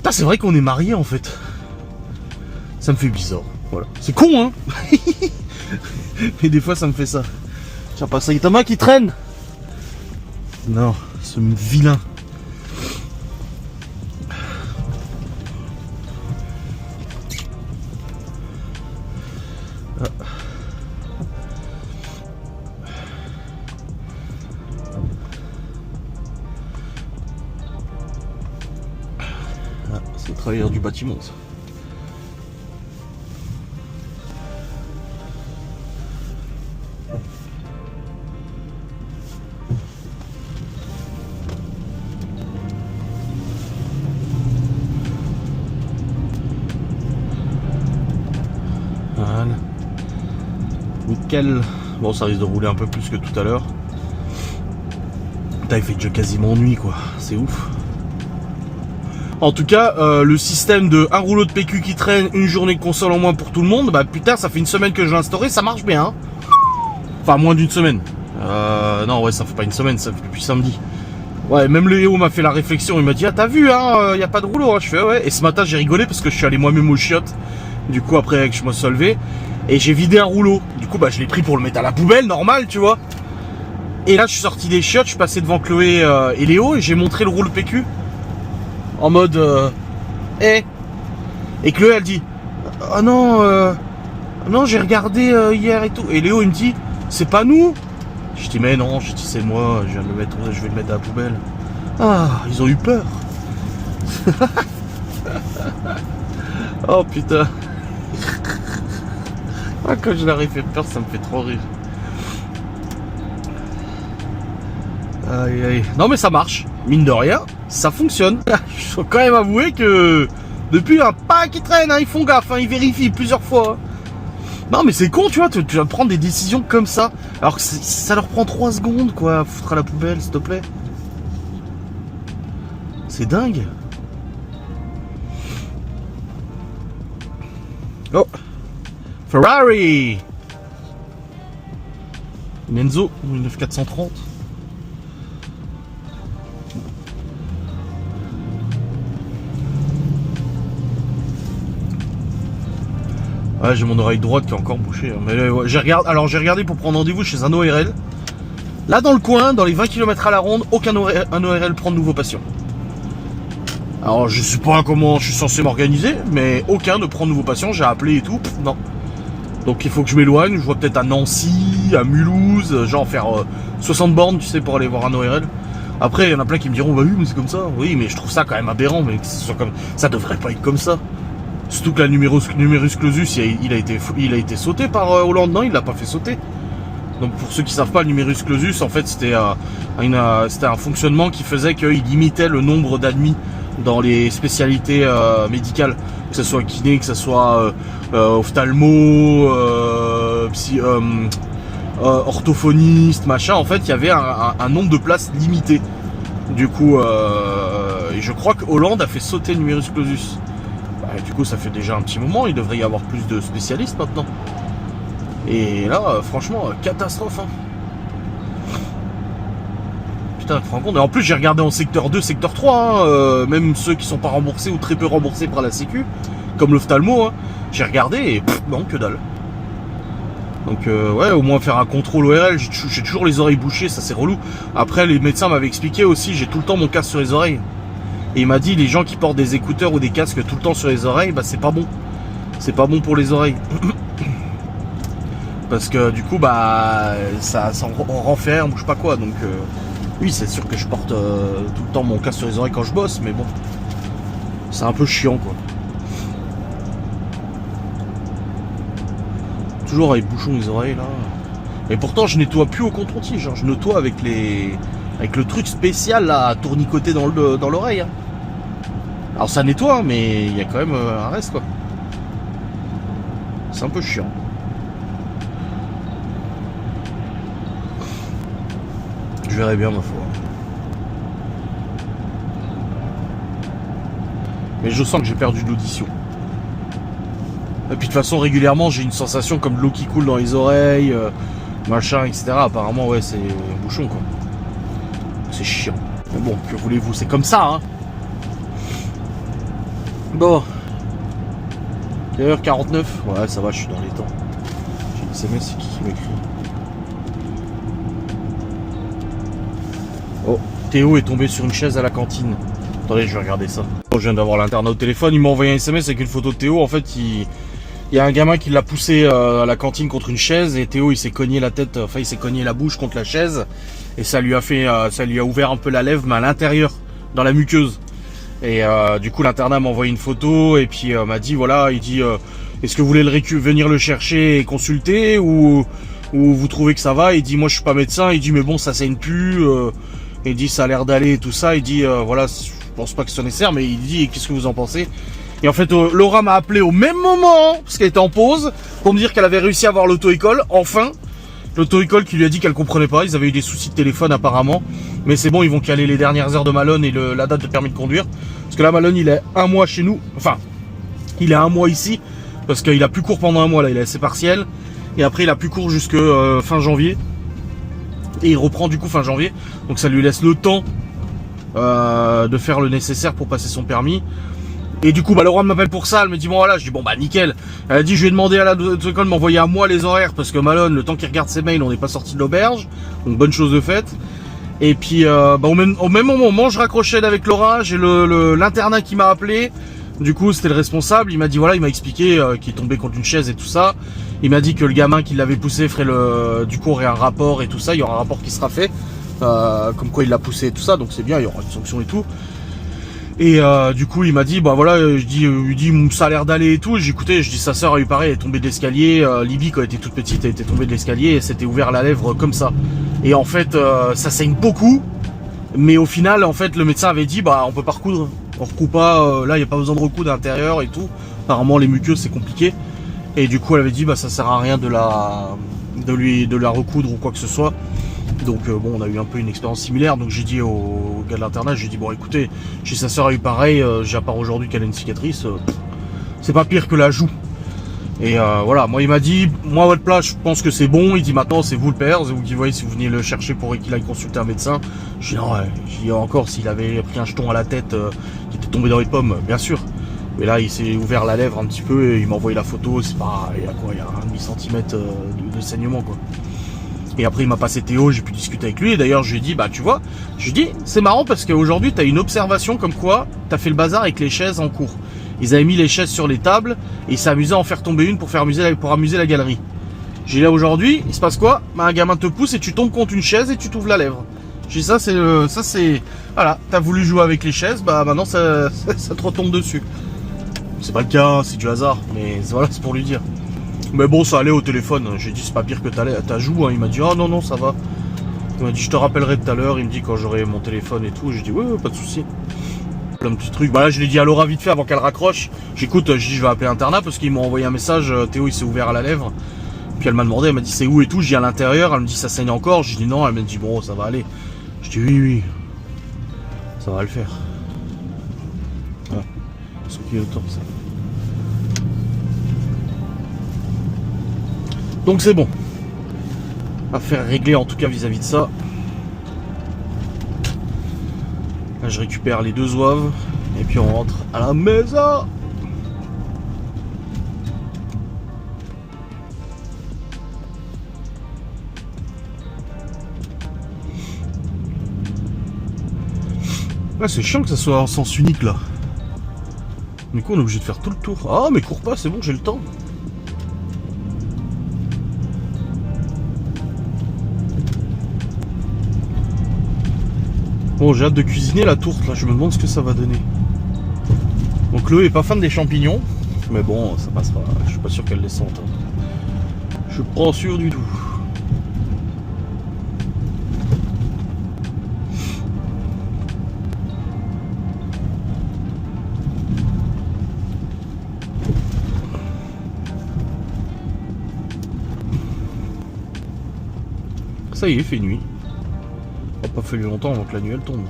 S1: c'est vrai qu'on est mariés en fait. Ça me fait bizarre. Voilà. C'est con hein. Mais des fois ça me fait ça. Tiens pas Saitama qui traîne. Non, ce vilain. C'est le travailleur du bâtiment ça. Voilà. Nickel. Bon, ça risque de rouler un peu plus que tout à l'heure. Putain, il fait déjà quasiment nuit quoi. C'est ouf. En tout cas, le système de un rouleau de PQ qui traîne, une journée de console en moins pour tout le monde, bah putain, ça fait une semaine que je l'ai instauré, ça marche bien. Hein. Enfin, moins d'une semaine. Non, ouais, ça fait pas une semaine, ça fait depuis samedi. Ouais, même Léo m'a fait la réflexion, il m'a dit, ah t'as vu, hein, y a pas de rouleau, hein. Je fais, ouais. Et ce matin, j'ai rigolé parce que je suis allé moi-même aux chiottes. Du coup, après que je me suis levé, et j'ai vidé un rouleau. Du coup, bah, je l'ai pris pour le mettre à la poubelle, normal, tu vois. Et là, je suis sorti des chiottes, je suis passé devant Chloé et Léo, et j'ai montré le rouleau PQ. En mode, hey. Et Chloé, elle dit, ah non, non, j'ai regardé hier et tout. Et Léo, il me dit, c'est pas nous. Je dis, mais non, je dis, c'est moi, je vais le mettre à la poubelle. Ah, ils ont eu peur. Oh putain. Ah, quand je leur ai fait peur, ça me fait trop rire. Aïe aïe. Non mais ça marche, mine de rien, ça fonctionne. Je faut quand même avouer que depuis un pas qui traîne, hein, ils font gaffe, hein, ils vérifient plusieurs fois. Non mais c'est con, tu vois, tu vas prendre des décisions comme ça, alors que ça leur prend 3 secondes quoi, à foutre à la poubelle s'il te plaît. C'est dingue. Oh, Ferrari, une Enzo, une 9430. Ouais, j'ai mon oreille droite qui est encore bouchée. Mais ouais, j'ai regardé pour prendre rendez-vous chez un ORL. Là dans le coin, dans les 20 km à la ronde, aucun ORL prend de nouveaux patients. Alors je sais pas comment je suis censé m'organiser, mais aucun ne prend de nouveaux patients, j'ai appelé et tout, non. Donc il faut que je m'éloigne, je vois peut-être à Nancy, à Mulhouse, genre faire 60 bornes, tu sais, pour aller voir un ORL. Après, il y en a plein qui me diront, bah oui, mais c'est comme ça. Oui, mais je trouve ça quand même aberrant, mais que ce soit comme ça devrait pas être comme ça. Surtout que la numerus clausus, il a été sauté par Hollande, non, il l'a pas fait sauter. Donc pour ceux qui savent pas, le numerus clausus, en fait, c'était un fonctionnement qui faisait qu'il limitait le nombre d'admis dans les spécialités médicales, que ce soit kiné, que ce soit ophtalmo, orthophoniste, machin. En fait, il y avait un nombre de places limité. Du coup, et je crois que Hollande a fait sauter le numerus clausus. Bah, du coup, ça fait déjà un petit moment. Il devrait y avoir plus de spécialistes maintenant. Et là, franchement, catastrophe. Hein. Putain, tu te rends compte. Et en plus, j'ai regardé en secteur 2, secteur 3, hein, même ceux qui sont pas remboursés ou très peu remboursés par la Sécu, comme l'ophtalmo. Hein. J'ai regardé et non, que dalle. Donc ouais, au moins faire un contrôle ORL, j'ai toujours les oreilles bouchées, ça c'est relou. Après, les médecins m'avaient expliqué aussi, j'ai tout le temps mon casque sur les oreilles. Et il m'a dit, les gens qui portent des écouteurs ou des casques tout le temps sur les oreilles, bah c'est pas bon. C'est pas bon pour les oreilles. Parce que du coup, bah ça renferme ou je sais pas quoi. Donc oui, c'est sûr que je porte tout le temps mon casque sur les oreilles quand je bosse, mais bon, c'est un peu chiant quoi. Toujours avec bouchon les oreilles là. Et pourtant je nettoie plus au coton-tige, hein. Je nettoie avec le truc spécial là à tournicoter dans l'oreille. Hein. Alors ça nettoie, mais il y a quand même un reste quoi. C'est un peu chiant. Je verrai bien ma foi. Mais je sens que j'ai perdu de l'audition. Et puis de toute façon régulièrement j'ai une sensation comme de l'eau qui coule dans les oreilles, machin, etc. Apparemment ouais c'est bouchon quoi. C'est chiant. Mais bon, que voulez-vous, c'est comme ça hein. Bon. Quelle heure 49 ? Ouais ça va, je suis dans les temps. J'ai une SMS, c'est qui m'écrit ? Oh, Théo est tombé sur une chaise à la cantine. Attendez, je vais regarder ça. Je viens d'avoir l'internat au téléphone, il m'a envoyé un SMS avec une photo de Théo. En fait, il y a un gamin qui l'a poussé à la cantine contre une chaise et Théo il s'est cogné la tête, enfin il s'est cogné la bouche contre la chaise et ça lui a ouvert un peu la lèvre, mais à l'intérieur, dans la muqueuse. Et du coup l'internat m'a envoyé une photo et puis m'a dit voilà, il dit est-ce que vous voulez venir le chercher et consulter ou vous trouvez que ça va? Il dit moi je suis pas médecin, il dit mais bon ça saigne plus, il dit ça a l'air d'aller et tout ça, il dit voilà je pense pas que ce soit nécessaire, mais il dit qu'est-ce que vous en pensez? Et en fait Laura m'a appelé au même moment parce qu'elle était en pause pour me dire qu'elle avait réussi à avoir l'auto-école enfin. L'auto-école qui lui a dit qu'elle comprenait pas, ils avaient eu des soucis de téléphone apparemment, mais c'est bon, ils vont caler les dernières heures de Malone et la date de permis de conduire. Parce que là, Malone, il est un mois chez nous. Enfin, il est un mois ici. Parce qu'il a plus cours pendant un mois, là. Il a ses partiels. Et après, il a plus cours jusque fin janvier. Et il reprend du coup fin janvier. Donc ça lui laisse le temps de faire le nécessaire pour passer son permis. Et du coup, bah, Laura m'appelle pour ça. Elle me dit, bon voilà. Je dis, bon bah nickel. Elle a dit, je vais demander à la école de m'envoyer à moi les horaires. Parce que Malone, le temps qu'il regarde ses mails, on n'est pas sorti de l'auberge. Donc bonne chose de faite. Et puis bah, au même moment, je raccrochais avec Laura. J'ai l'internat qui m'a appelé. Du coup, c'était le responsable. Il m'a dit, voilà, il m'a expliqué qu'il est tombé contre une chaise et tout ça. Il m'a dit que le gamin qui l'avait poussé ferait du coup, aurait un rapport et tout ça. Il y aura un rapport qui sera fait. Comme quoi il l'a poussé et tout ça. Donc c'est bien, il y aura une sanction et tout. Et du coup, il m'a dit, bah voilà, il dit, ça a l'air d'aller et tout. J'ai écouté, je dis, sa sœur a eu pareil, elle est tombée de l'escalier. Libye, quand elle était toute petite, elle était tombée de l'escalier et s'était ouvert la lèvre comme ça. Et en fait, ça saigne beaucoup. Mais au final, en fait, le médecin avait dit, bah on peut pas recoudre. On recoue pas, là il n'y a pas besoin de recoudre à l'intérieur et tout. Apparemment les muqueuses c'est compliqué. Et du coup elle avait dit bah ça sert à rien de la recoudre ou quoi que ce soit. Donc bon on a eu un peu une expérience similaire. Donc j'ai dit au gars de l'internat, j'ai dit bon écoutez, chez sa soeur a eu pareil, j'ai à part aujourd'hui qu'elle a une cicatrice, c'est pas pire que la joue. Et voilà, moi il m'a dit, moi à votre place je pense que c'est bon. Il dit maintenant c'est vous le père, c'est vous qui voyez si vous venez le chercher pour qu'il aille consulter un médecin. Je dis non, je dis encore s'il avait pris un jeton à la tête qui était tombé dans les pommes, bien sûr. Mais là il s'est ouvert la lèvre un petit peu et il m'a envoyé la photo, c'est pas, il y a quoi, il y a un demi-centimètre de saignement quoi. Et après il m'a passé Théo, j'ai pu discuter avec lui et d'ailleurs je lui ai dit bah tu vois, je lui ai dit c'est marrant parce qu'aujourd'hui t'as une observation comme quoi t'as fait le bazar avec les chaises en cours. Ils avaient mis les chaises sur les tables et ils s'amusaient à en faire tomber une pour amuser la galerie. J'ai dit là aujourd'hui, il se passe quoi? Bah, un gamin te pousse et tu tombes contre une chaise et tu t'ouvres la lèvre. J'ai dit ça c'est voilà, t'as voulu jouer avec les chaises, bah maintenant ça te retombe dessus. C'est pas le cas, c'est du hasard, mais voilà, c'est pour lui dire. Mais bon, ça allait au téléphone. J'ai dit c'est pas pire que ta joue. Hein. Il m'a dit oh non ça va. Il m'a dit je te rappellerai tout à l'heure. Il me dit quand j'aurai mon téléphone et tout. J'ai dit ouais pas de souci. Plein de petits trucs. Bah là je l'ai dit à Laura vite fait avant qu'elle raccroche. J'écoute, je dis je vais appeler l'internat parce qu'ils m'ont envoyé un message. Théo il s'est ouvert à la lèvre. Puis elle m'a demandé, elle m'a dit c'est où et tout. Je dis à l'intérieur. Elle me dit ça saigne encore. Je dis non. Elle m'a dit bon ça va aller. Je dis oui ça va le faire. Voilà. Ce qui est le temps ça. Donc c'est bon. Affaire réglée en tout cas vis-à-vis de ça. Là je récupère les 2 zouaves et puis on rentre à la maison. Ouais, c'est chiant que ça soit en sens unique là. Du coup on est obligé de faire tout le tour. Ah mais cours pas, c'est bon, j'ai le temps. Bon, j'ai hâte de cuisiner la tourte, là, je me demande ce que ça va donner. Donc Chloé est pas fan des champignons, mais bon, ça passera, je suis pas sûr qu'elle les sente. Hein. Je suis pas sûr du tout. Ça y est, il fait nuit. Ça n'a pas fallu longtemps avant que la nuit elle tombe.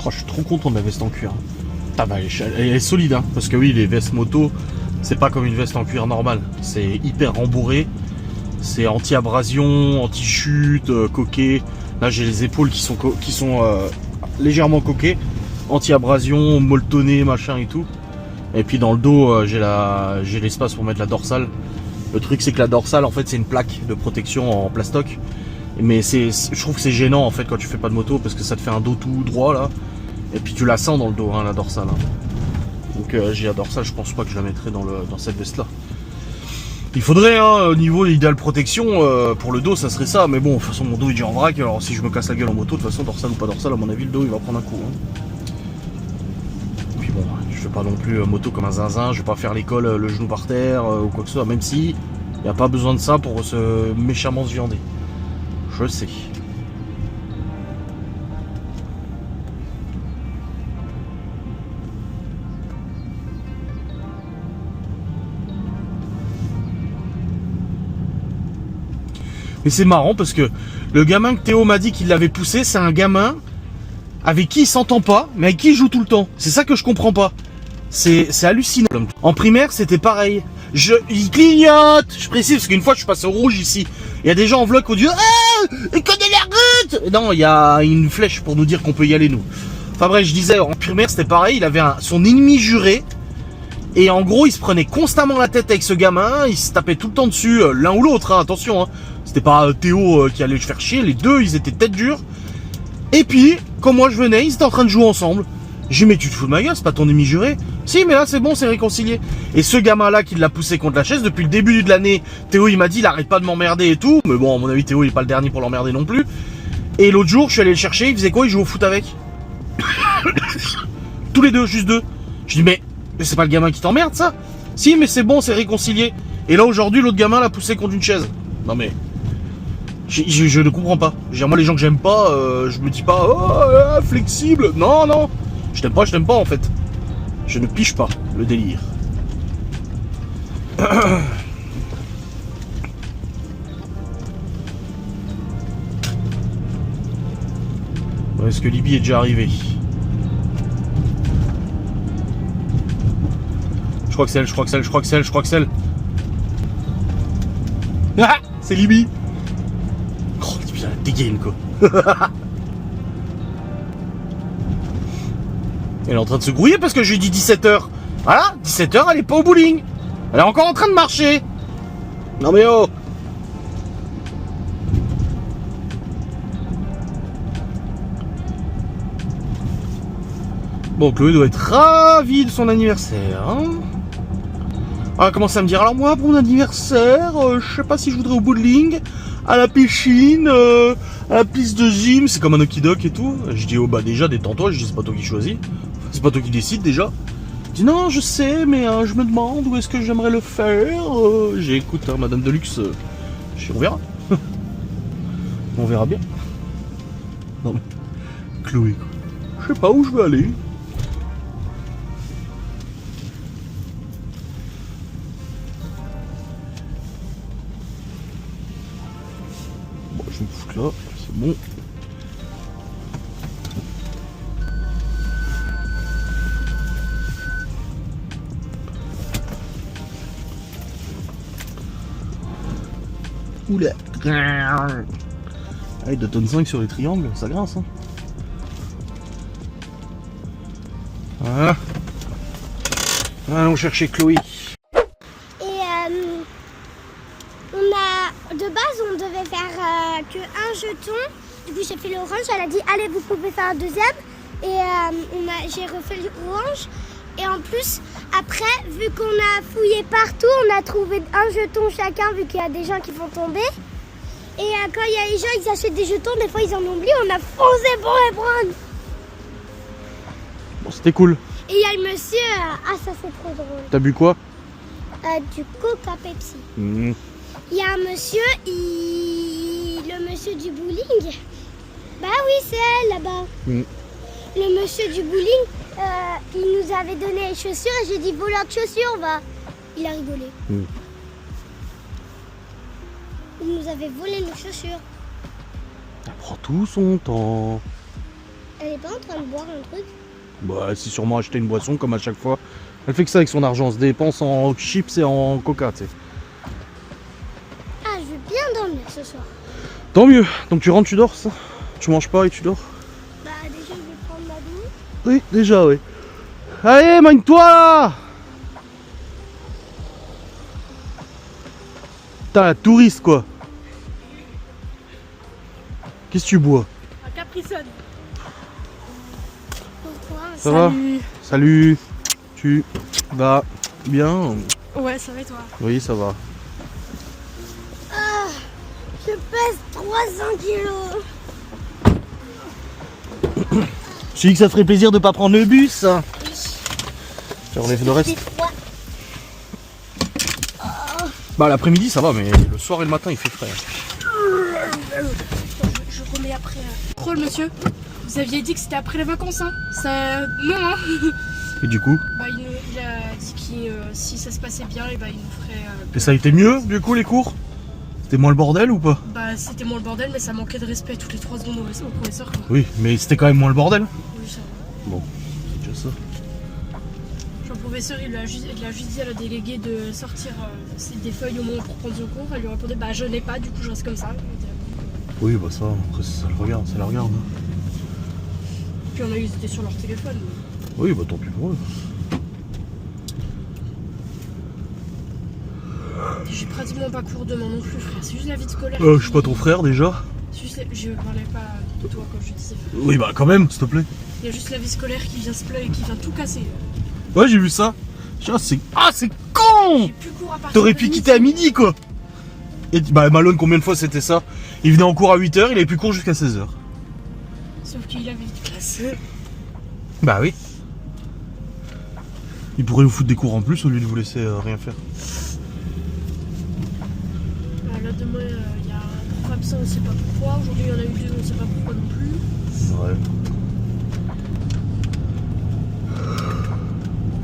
S1: Oh, je suis trop content de la veste en cuir. Ah bah, elle est solide, hein, parce que oui, les vestes moto, c'est pas comme une veste en cuir normale. C'est hyper rembourré. C'est anti-abrasion, anti-chute, coquet. Là, j'ai les épaules qui sont légèrement coquées. Anti-abrasion, molletonné, machin et tout. Et puis dans le dos, j'ai l'espace pour mettre la dorsale. Le truc, c'est que la dorsale, en fait, c'est une plaque de protection en plastoc. Mais je trouve que c'est gênant, en fait, quand tu fais pas de moto, parce que ça te fait un dos tout droit, là. Et puis tu la sens dans le dos, hein, la dorsale. Hein. Donc j'ai la dorsale, je pense pas que je la mettrai dans cette veste-là. Il faudrait, hein, au niveau idéal protection, pour le dos, ça serait ça. Mais bon, de toute façon, mon dos, il est en vrac. Alors si je me casse la gueule en moto, de toute façon, dorsale ou pas dorsale, à mon avis, le dos, il va prendre un coup. Hein. Puis bon, je fais pas non plus moto comme un zinzin. Je vais pas faire l'école le genou par terre ou quoi que ce soit. Même si il n'y a pas besoin de ça pour méchamment se viander. Je sais. Mais c'est marrant parce que le gamin que Théo m'a dit qu'il l'avait poussé, c'est un gamin avec qui il s'entend pas, mais avec qui il joue tout le temps. C'est ça que je comprends pas. C'est hallucinant. En primaire, c'était pareil. Il clignote. Je précise parce qu'une fois, je suis passé au rouge ici. Il y a des gens en vlog qui ont dit « Ah, il connaît la route !» Non, il y a une flèche pour nous dire qu'on peut y aller, nous. Enfin bref, je disais, en primaire, c'était pareil. Il avait son ennemi juré. Et en gros, il se prenait constamment la tête avec ce gamin. Il se tapait tout le temps dessus, l'un ou l'autre, hein, attention. Hein. C'était pas Théo qui allait le faire chier. Les deux, ils étaient tête dure. Et puis, quand moi je venais, ils étaient en train de jouer ensemble. J'ai dit, mais tu te fous de ma gueule, c'est pas ton ennemi juré. Si, mais là c'est bon, c'est réconcilié. Et ce gamin-là qui l'a poussé contre la chaise, depuis le début de l'année, Théo il m'a dit, il arrête pas de m'emmerder et tout. Mais bon, à mon avis, Théo il est pas le dernier pour l'emmerder non plus. Et l'autre jour, je suis allé le chercher, il faisait quoi? Il jouait au foot avec. Tous les deux, juste deux. Je dis, mais c'est pas le gamin qui t'emmerde ça? Si, mais c'est bon, c'est réconcilié. Et là aujourd'hui, l'autre gamin l'a poussé contre une chaise. Non mais... Je ne comprends pas. Moi, les gens que j'aime pas, je me dis pas oh, flexible. Non, non. Je t'aime pas en fait. Je ne piche pas le délire. Est-ce que Libye est déjà arrivé? Je crois que c'est elle. Ah, c'est Libye. Oh, putain, la dégaine quoi. Elle est en train de se grouiller parce que je lui ai dit 17h. Voilà, 17h, elle est pas au bowling. Elle est encore en train de marcher. Non mais oh. Bon, Chloé doit être ravie de son anniversaire. Hein, elle a commencé à me dire, alors moi, pour mon anniversaire, je sais pas si je voudrais au bowling, à la piscine, à la piste de gym, c'est comme un okidok et tout. Je dis, oh bah déjà, détends-toi, je dis, c'est pas toi qui choisis. C'est pas toi qui décide déjà. Je dis, non, je sais, mais je me demande où est-ce que j'aimerais le faire. J'ai écoute, hein, Madame Deluxe, on verra. On verra bien. Non mais, Chloé, quoi. Je sais pas où je veux aller. Bon, je vais me foutre là, c'est bon. Oula. Allez, 2 tonnes 5 sur les triangles, ça grince. Hein. Voilà. Allons chercher Chloé.
S2: Et on a de base on devait faire que un jeton. Du coup j'ai fait l'orange. Elle a dit allez vous pouvez faire un deuxième. Et j'ai refait l'orange. Et en plus après vu qu'on a fouillé partout, on a trouvé un jeton chacun vu qu'il y a des gens qui vont tomber. Et quand il y a les gens ils achètent des jetons, des fois ils en oublient. On a foncé pour les prendre.
S1: Bon c'était cool.
S2: Et il y a le monsieur, ah ça c'est trop drôle.
S1: T'as bu quoi?
S2: Du Coca Pepsi.
S1: Mmh.
S2: Il y a un monsieur, le monsieur du bowling. Bah oui c'est elle là-bas. Mmh. Le monsieur du bowling, il nous avait donné les chaussures et j'ai dit voleur de chaussures va. Il a rigolé. Mmh. Il nous avait volé nos chaussures.
S1: Elle prend tout son temps.
S2: Elle est pas en train de boire un truc?
S1: Bah, elle s'est sûrement acheté une boisson comme à chaque fois. Elle fait que ça avec son argent, elle se dépense en chips et en coca, tu sais.
S2: Ah, je vais bien dormir ce soir.
S1: Tant mieux. Donc tu rentres, tu dors, ça? Tu manges pas et tu dors?
S2: Bah, déjà, je vais prendre ma douche.
S1: Oui, déjà, oui. Allez, mène-toi là! Putain, la touriste, quoi. Qu'est-ce que tu bois?
S5: Un Capri-Sun.
S2: Pourquoi?
S1: Ça va? Salut. Tu vas bien?
S5: Ouais, ça va et toi?
S1: Oui, ça va.
S2: Ah, je pèse 300 kilos.
S1: Je dis que ça ferait plaisir de pas prendre le bus. Tu relèves le reste. Bah l'après-midi ça va, mais le soir et le matin il fait frais.
S5: Je remets après. Drôle monsieur, vous aviez dit que c'était après les vacances, hein? Ça... Non, hein?
S1: Et du coup?
S5: Bah il a dit que si ça se passait bien, et bah il nous ferait...
S1: Et ça a été mieux du coup les cours? C'était moins le bordel ou pas?
S5: Bah c'était moins le bordel, mais ça manquait de respect toutes les 3 secondes au professeur quoi.
S1: Oui, mais c'était quand même moins le bordel.
S5: Oui, ça va.
S1: Bon, c'est déjà ça.
S5: Genre, le professeur il a juste dit à la déléguée de sortir des feuilles au moins pour prendre son cours. Elle lui répondait bah je n'ai pas, du coup je reste comme ça.
S1: Oui, bah ça, après ça le regarde, ça la regarde.
S5: Puis on a eu, ils étaient sur leur téléphone.
S1: Oui, bah tant pis pour eux.
S5: J'ai pratiquement pas cours demain non plus, frère. C'est juste la vie de scolaire.
S1: Je suis pas ton frère déjà.
S5: Je parlais pas de toi quand je disais.
S1: Oui, bah quand même, s'il te plaît.
S5: Il y a juste la vie scolaire qui vient se plaindre et qui vient tout casser.
S1: Ouais, j'ai vu ça. C'est con.
S5: J'ai plus cours à partir
S1: T'aurais
S5: de
S1: pu
S5: midi.
S1: quitter à midi, quoi. Et bah Malone, combien de fois c'était ça? Il venait en cours à 8h, il avait plus cours jusqu'à 16h.
S5: Sauf qu'il avait de classe.
S1: Bah oui. Il pourrait vous foutre des cours en plus au lieu de vous laisser rien faire.
S5: Là demain il y a un prof absent, on sait pas pourquoi. Aujourd'hui il y en a eu 2, on sait pas pourquoi non plus.
S1: Ouais.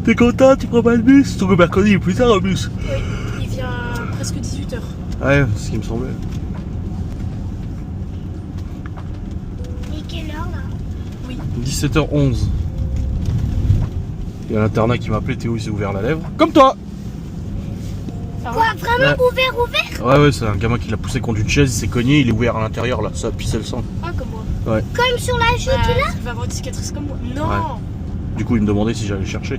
S1: T'es content, tu prends pas le bus? Ton mercredi il est plus tard en bus.
S5: Oui, il vient presque 18h.
S1: Ouais, c'est ce qui me semblait.
S2: Et quelle heure là?
S1: 17h11. Il y a l'internat qui m'a appelé, Théo il s'est ouvert la lèvre. Comme toi!
S2: Quoi, vraiment ouvert?
S1: Ouais, c'est un gamin qui l'a poussé contre une chaise, il s'est cogné, il est ouvert à l'intérieur là, ça pissait le sang.
S5: Ah comme moi.
S2: Comme sur la chute là?
S5: Il va avoir une cicatrice comme moi. Non
S1: Ouais. Du coup il me demandait si j'allais le chercher.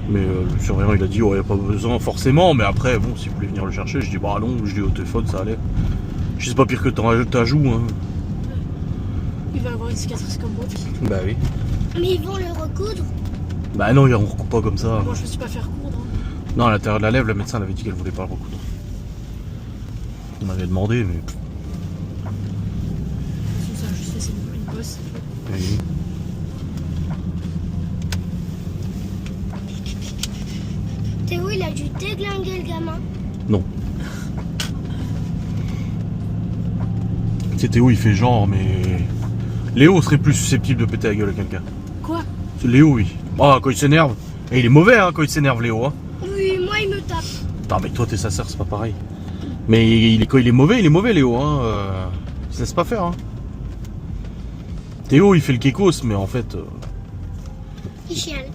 S1: Mais le surveillant il a dit, oh, il n'y a pas besoin forcément, mais après, bon, s'il voulait venir le chercher, je dis, bah non, je dis au téléphone, ça allait. Je sais pas pire que ta joue, hein.
S5: Il va avoir une cicatrice comme moi.
S1: Bah oui.
S2: Mais ils vont le recoudre.
S1: Bah non, on recoupe pas comme ça.
S5: Moi je me suis pas fait recoudre. Hein.
S1: Non, à l'intérieur de la lèvre, la médecin elle avait dit qu'elle voulait pas le recoudre. On avait demandé, mais.
S5: Ça a juste laissé une bosse.
S1: Oui.
S2: Théo il a dû déglinguer le gamin.
S1: Non. C'est Théo, il fait genre, mais. Léo serait plus susceptible de péter la gueule à quelqu'un.
S5: Quoi?
S1: C'est Léo, oui. Ah, quand il s'énerve. Et il est mauvais, hein, quand il s'énerve, Léo, hein.
S2: Oui, moi il me tape.
S1: Non, mais toi, t'es sa sœur, c'est pas pareil. Mais quand il est mauvais, Léo, hein. Il se laisse pas faire, hein. Théo, il fait le kékos, mais en fait.
S2: Il chiale.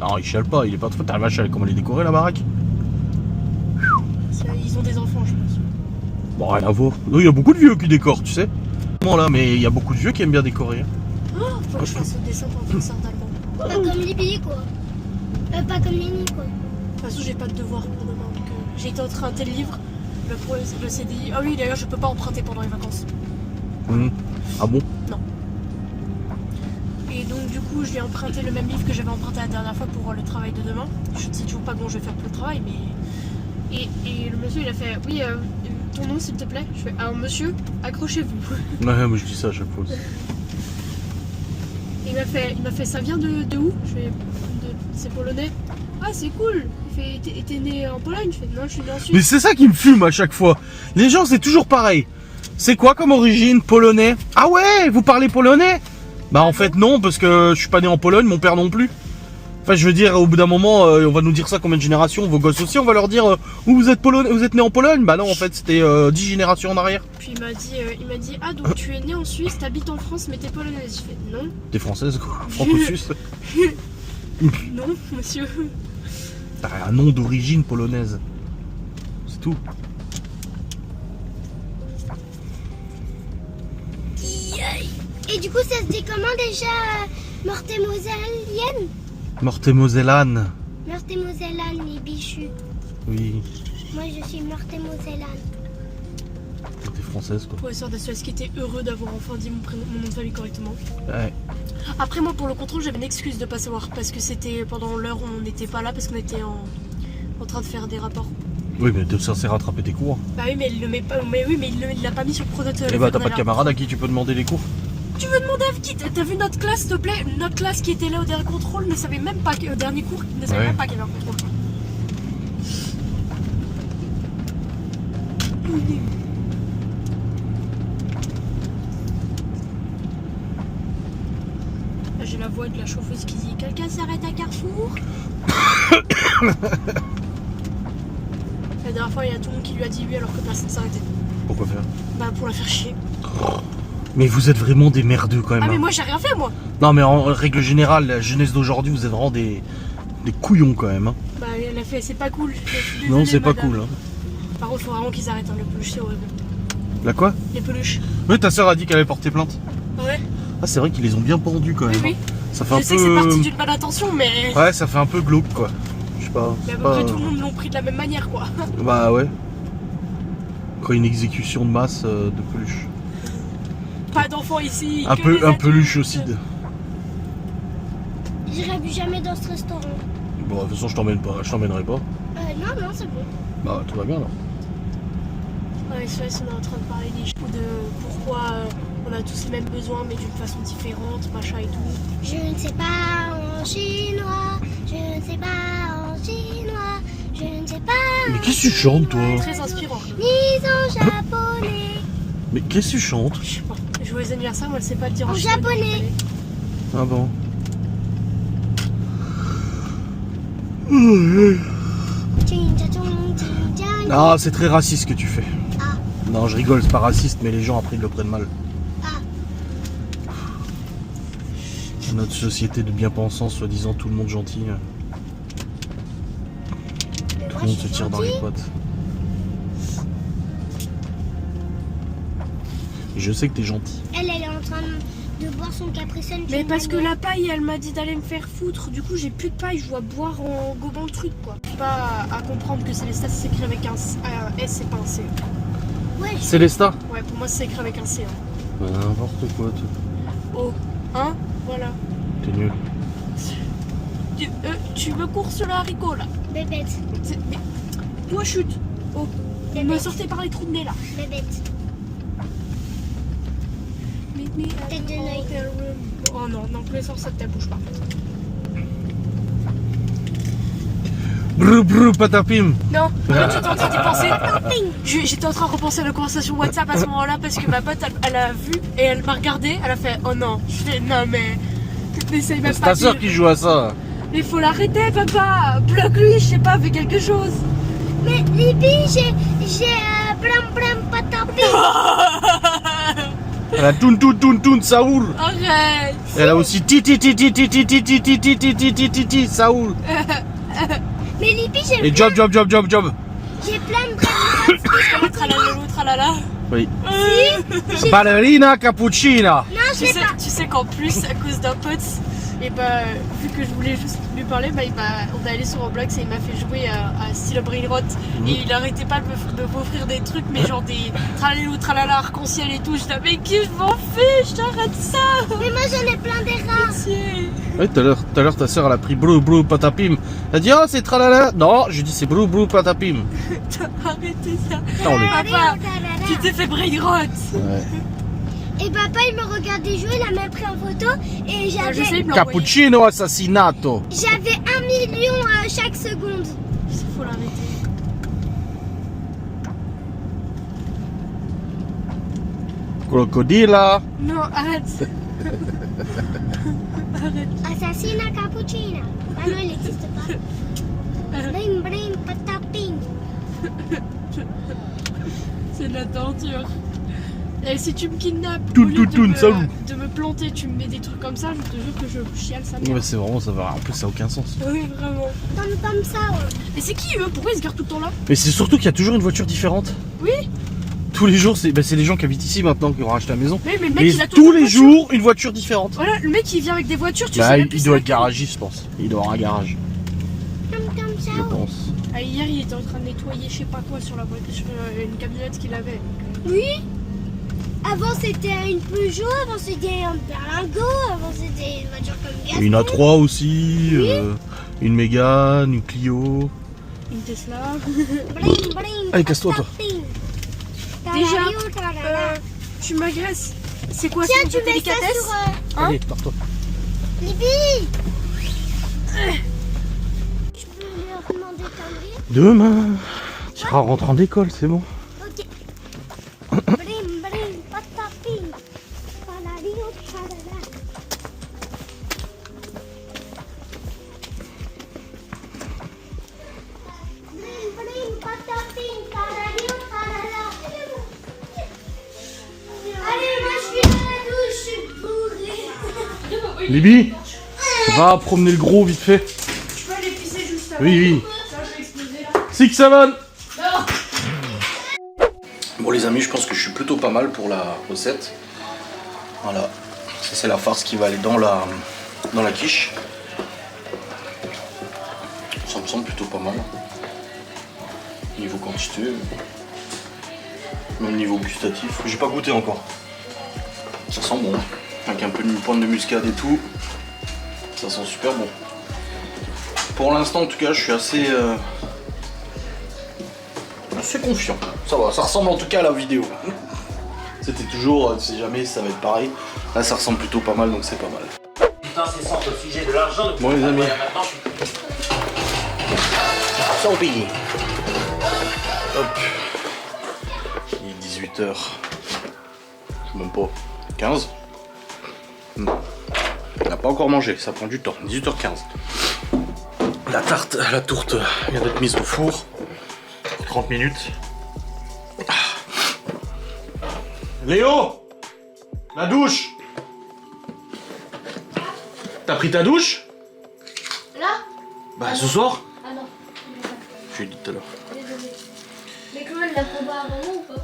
S1: Non, il chiale pas, il est pas trop. T'as la vache, comment elle est décorée, la baraque?
S5: Ils ont des enfants, je pense.
S1: Bon, rien à voir. Non, il y a beaucoup de vieux qui décorent, tu sais. Bon, là, mais il y a beaucoup de vieux qui aiment bien décorer. Hein.
S5: Oh, faut que je fasse le dessin pour un professeur d'allemand.
S2: Pas comme Libby quoi. Pas comme Lenny quoi.
S5: De toute façon, j'ai pas de devoir pour demain. Donc, j'ai été emprunter le livre. Le CDI. Ah oui, d'ailleurs, je peux pas emprunter pendant les vacances.
S1: Ah bon?
S5: Non. Et donc, du coup, je lui ai emprunté le même livre que j'avais emprunté la dernière fois pour le travail de demain. Je ne sais toujours pas comment je vais faire pour le travail, mais. Et le monsieur, il a fait oui, ton nom, s'il te plaît. Je fais alors, monsieur, accrochez-vous.
S1: Ouais, moi je dis ça à chaque fois.
S5: Il m'a fait ça vient de où? Je fais c'est polonais. Ah c'est cool. Il fait t'es né en Pologne? Je fais non, je suis né en Suisse.
S1: Mais c'est ça qui me fume à chaque fois. Les gens, c'est toujours pareil. C'est quoi comme origine? Polonais? Ah ouais, vous parlez polonais? Bah en fait non, parce que je suis pas né en Pologne, mon père non plus. Enfin je veux dire, au bout d'un moment, on va nous dire ça combien de générations? Vos gosses aussi, on va leur dire vous êtes polonais, vous êtes né en Pologne? Bah non, en fait c'était 10 générations en arrière.
S5: Puis il m'a dit ah donc tu es né en Suisse, t'habites en France mais t'es polonaise. Je fais non.
S1: T'es française quoi? Franco-suisse?
S5: Non monsieur.
S1: T'as un nom d'origine polonaise. C'est tout.
S2: Et du coup ça se dit comment déjà Mortemoselienne?
S1: Mortemosellane.
S2: Mortemosellane les bichus.
S1: Oui.
S2: Moi je suis Mortemosellane.
S1: T'es française quoi.
S5: Professeur de Suisse qui était heureux d'avoir enfin dit mon nom de famille correctement.
S1: Ouais.
S5: Après moi pour le contrôle j'avais une excuse de pas savoir parce que c'était pendant l'heure où on n'était pas là parce qu'on était en train de faire des rapports.
S1: Oui mais t'es censé rattraper tes cours.
S5: Bah oui mais il le met pas, mais oui mais il l'a pas mis sur le pronote.
S1: Et bah t'as pas de camarade à qui tu peux demander les cours?
S5: Tu veux demander à qui? T'as vu notre classe s'il te plaît? Notre classe qui était là au dernier contrôle ne savait même pas au dernier cours ne savait même pas qu'il y avait un contrôle. Là, j'ai la voix de la chauffeuse qui dit quelqu'un s'arrête à Carrefour. La dernière fois il y a tout le monde qui lui a dit oui alors que personne s'arrêtait.
S1: Pourquoi faire?
S5: Bah pour la faire chier.
S1: Mais vous êtes vraiment des merdeux quand même.
S5: Ah mais
S1: hein.
S5: moi j'ai rien fait moi.
S1: Non mais en règle générale, la jeunesse d'aujourd'hui, vous êtes vraiment des couillons quand même. Hein.
S5: Bah elle a fait, c'est pas cool. Je suis désolée,
S1: Non, c'est pas
S5: madame.
S1: cool. Hein.
S5: Par contre, faut vraiment qu'ils arrêtent hein, les peluches, c'est horrible.
S1: La quoi?
S5: Les peluches.
S1: Oui, ta soeur a dit qu'elle avait porté plainte.
S5: Ouais.
S1: Ah, c'est vrai qu'ils les ont bien pendus quand même.
S5: Oui, oui.
S1: hein. Ça fait
S5: Je
S1: un
S5: sais
S1: peu.
S5: que c'est parti d'une bonne intention, mais.
S1: Ouais, ça fait un peu glauque quoi. Je sais pas.
S5: Mais à
S1: c'est
S5: peu près
S1: pas-
S5: tout le monde l'ont pris de la même manière quoi.
S1: Bah ouais. Quoi, une exécution de masse de peluche.
S5: Pas d'enfants ici.
S1: Un
S5: que
S1: peu
S5: des
S1: un
S5: adultes.
S1: peluchocide.
S2: J'irai plus jamais dans ce restaurant.
S1: Bon, de toute façon, je t'emmènerai pas.
S2: Non, c'est bon.
S1: Bah, tout va bien là.
S5: Ouais, c'est vrai, si on est en train de parler de pourquoi on a tous les mêmes besoins mais d'une façon différente, machin et tout.
S2: Je ne sais pas en chinois, je ne sais pas en chinois, je ne sais pas.
S1: Mais qu'est-ce que tu chantes toi?
S5: Très inspirant.
S2: Ni en japonais.
S1: Mais qu'est-ce que tu chantes?
S5: Je sais pas. Joyeux anniversaire, moi je sais pas le dire
S2: En
S5: chinois,
S2: japonais.
S1: Ah bon. Ah, c'est très raciste ce que tu fais.
S2: Ah.
S1: Non, je rigole, c'est pas raciste, mais les gens après ils le prennent mal.
S2: Ah.
S1: Notre société de bien-pensants, soi-disant tout le monde gentil. Tout le monde se tire dans les pattes. Et je sais que t'es gentil.
S2: Elle est en train de boire son Capri Sun.
S5: Mais parce que la paille, elle m'a dit d'aller me faire foutre. Du coup, j'ai plus de paille, je dois boire en gobant le truc, quoi. Pas à comprendre que Célesta, c'est écrit avec un S et pas un C.
S2: Ouais,
S1: Célesta?
S5: Ouais, pour moi, c'est écrit avec un C. Hein.
S1: Bah, n'importe quoi,
S5: Oh, hein? Voilà.
S1: t'es nul.
S5: Tu me cours sur le haricot, là.
S2: bébête,
S5: Mais, toi, chute. Oh,
S2: Mais
S5: me
S2: mais-
S5: sortez par les trous de nez, là.
S2: bébête. Tête de l'œil.
S5: Oh non, non, que les sorts, ça te bouge pas.
S1: Brou brou patapim.
S5: Non, là, tu étais en train d'y penser. J'étais en train de repenser à la conversation WhatsApp à ce moment-là parce que ma pote, elle a vu et elle m'a regardé. Elle a fait oh non. Je fais non, mais. N'essaye même
S1: C'est
S5: pas.
S1: ta
S5: de
S1: soeur
S5: dire.
S1: qui joue à ça.
S5: Mais faut l'arrêter, papa. Bloque-lui, je sais pas, fais quelque chose.
S2: Mais Libby, j'ai blam blam patapi.
S1: Elle a toun Saoul.
S5: Arrête.
S1: Elle a aussi ti Saoul.
S2: Mais Libby, j'ai
S1: Et job.
S2: plein de blam.
S5: Tralala, tralala.
S1: Oui.
S2: J'ai-
S1: Ballerina cappuccina.
S2: Non, je sais pas.
S5: Tu sais qu'en plus, à cause d'un pote, et bah, vu que je voulais juste lui parler, bah, on est allé sur Roblox et il m'a fait jouer à Style Brain Rot. Et il arrêtait pas de m'offrir des trucs, mais genre des tralalou, tralala, arc-en-ciel et tout. Je disais, mais qui je m'en fiche, j'arrête ça.
S2: Mais moi, j'en ai plein des rats.
S5: Pitié.
S1: Oui, tout à l'heure, ta soeur, elle a pris brou patapim. Elle a dit, oh, c'est tralala. Non, je dis, c'est brou patapim.
S5: Arrêtez ça.
S1: Putain, on est-
S5: Papa, tu t'es fait Brain Rot.
S1: Ouais.
S2: Et papa, il me regardait jouer, il a même pris en photo. Et
S5: J'essaie
S2: j'avais
S5: de l'envoyer.
S1: Cappuccino assassinato.
S2: 1 million chaque seconde.
S5: Faut l'arrêter.
S1: Crocodila.
S5: Non, arrête. Arrête.
S2: Assassina cappuccina. Ah non, il n'existe pas. Brim brim pataping.
S5: C'est de la torture. Et si tu me kidnappes,
S1: Toun,
S5: au lieu
S1: toun,
S5: de
S1: toun,
S5: me-
S1: salut.
S5: de me planter, tu me mets des trucs comme ça, je te jure que je chiale ça.
S1: Ouais, c'est vraiment, ça va. En plus, ça n'a aucun sens.
S5: Oui, vraiment.
S2: Comme ça, ouais.
S5: Mais c'est qui eux? Pourquoi ils se gardent tout le temps là?
S1: Mais c'est surtout qu'il y a toujours une voiture différente.
S5: Oui.
S1: Tous les jours, c'est les gens qui habitent ici maintenant qui ont racheté la maison.
S5: Mais le mec,
S1: Mais
S5: il a tout
S1: tous
S5: le temps
S1: les
S5: une voiture.
S1: jours, une voiture différente.
S5: Voilà, le mec il vient avec des voitures, tu sais
S1: Bah,
S5: même plus
S1: il
S5: c'est
S1: doit être
S5: laquelle.
S1: garagiste, je pense. Il doit avoir un garage,
S2: Comme ça,
S1: je
S2: ouais.
S1: pense.
S5: Ah, hier il était en train de nettoyer je sais pas quoi sur la voiture, sur une camionnette qu'il avait.
S2: Oui. Avant, c'était une Peugeot, avant, c'était un Berlingo, avant, c'était une voiture comme Gaston.
S1: Une A3 aussi, une Mégane, une Clio.
S5: Une Tesla.
S2: Bring, bring,
S1: Allez, casse-toi, toi.
S2: pataping.
S5: Déjà,
S2: Talario, talala.
S5: tu m'agresses. C'est quoi
S2: Tiens,
S5: c'est
S2: tu
S5: une
S2: mets ça
S5: délicatesse?
S2: sur...
S5: Hein?
S1: Allez, pars-toi.
S2: Libby. Je peux leur demander d'enlever.
S1: Demain, tu iras rentrer d'école, c'est bon.
S2: Ok. Brim, brim, pataping. Talario, talala. Brim, brim, pataping. Talario, talala.
S1: Libby, va promener le gros vite fait.
S5: Je peux aller pisser juste avant.
S1: Oui, oui.
S5: Ça, je vais exploser là.
S1: 6, 7.
S5: Non.
S1: Bon les amis, je pense que je suis plutôt pas mal pour la recette. Voilà, ça c'est la farce qui va aller dans la quiche. Ça me semble plutôt pas mal. Niveau quantité, même niveau gustatif. J'ai pas goûté encore. Ça sent bon, avec un peu de pointe de muscade et tout. Ça sent super bon. Pour l'instant en tout cas, je suis assez confiant. Ça va, ça ressemble en tout cas à la vidéo. C'était toujours, si jamais ça va être pareil. Là ça ressemble plutôt pas mal, donc c'est pas mal.
S6: Putain, c'est ça au sujet de l'argent.
S1: Bon les amis,
S6: Maintenant,
S1: ça au pays. Hop. Il est 18h. Même pas. 15. On n'a pas encore mangé, ça prend du temps. 18h15. La tourte vient d'être mise au four. 30 minutes. Léo, la douche. T'as pris ta douche?
S2: Là?
S1: Bah ce soir.
S2: Ah non.
S1: Je l'ai dit tout à l'heure.
S2: Désolé. Mais Chloé, elle l'a pris pas avant nous ou pas?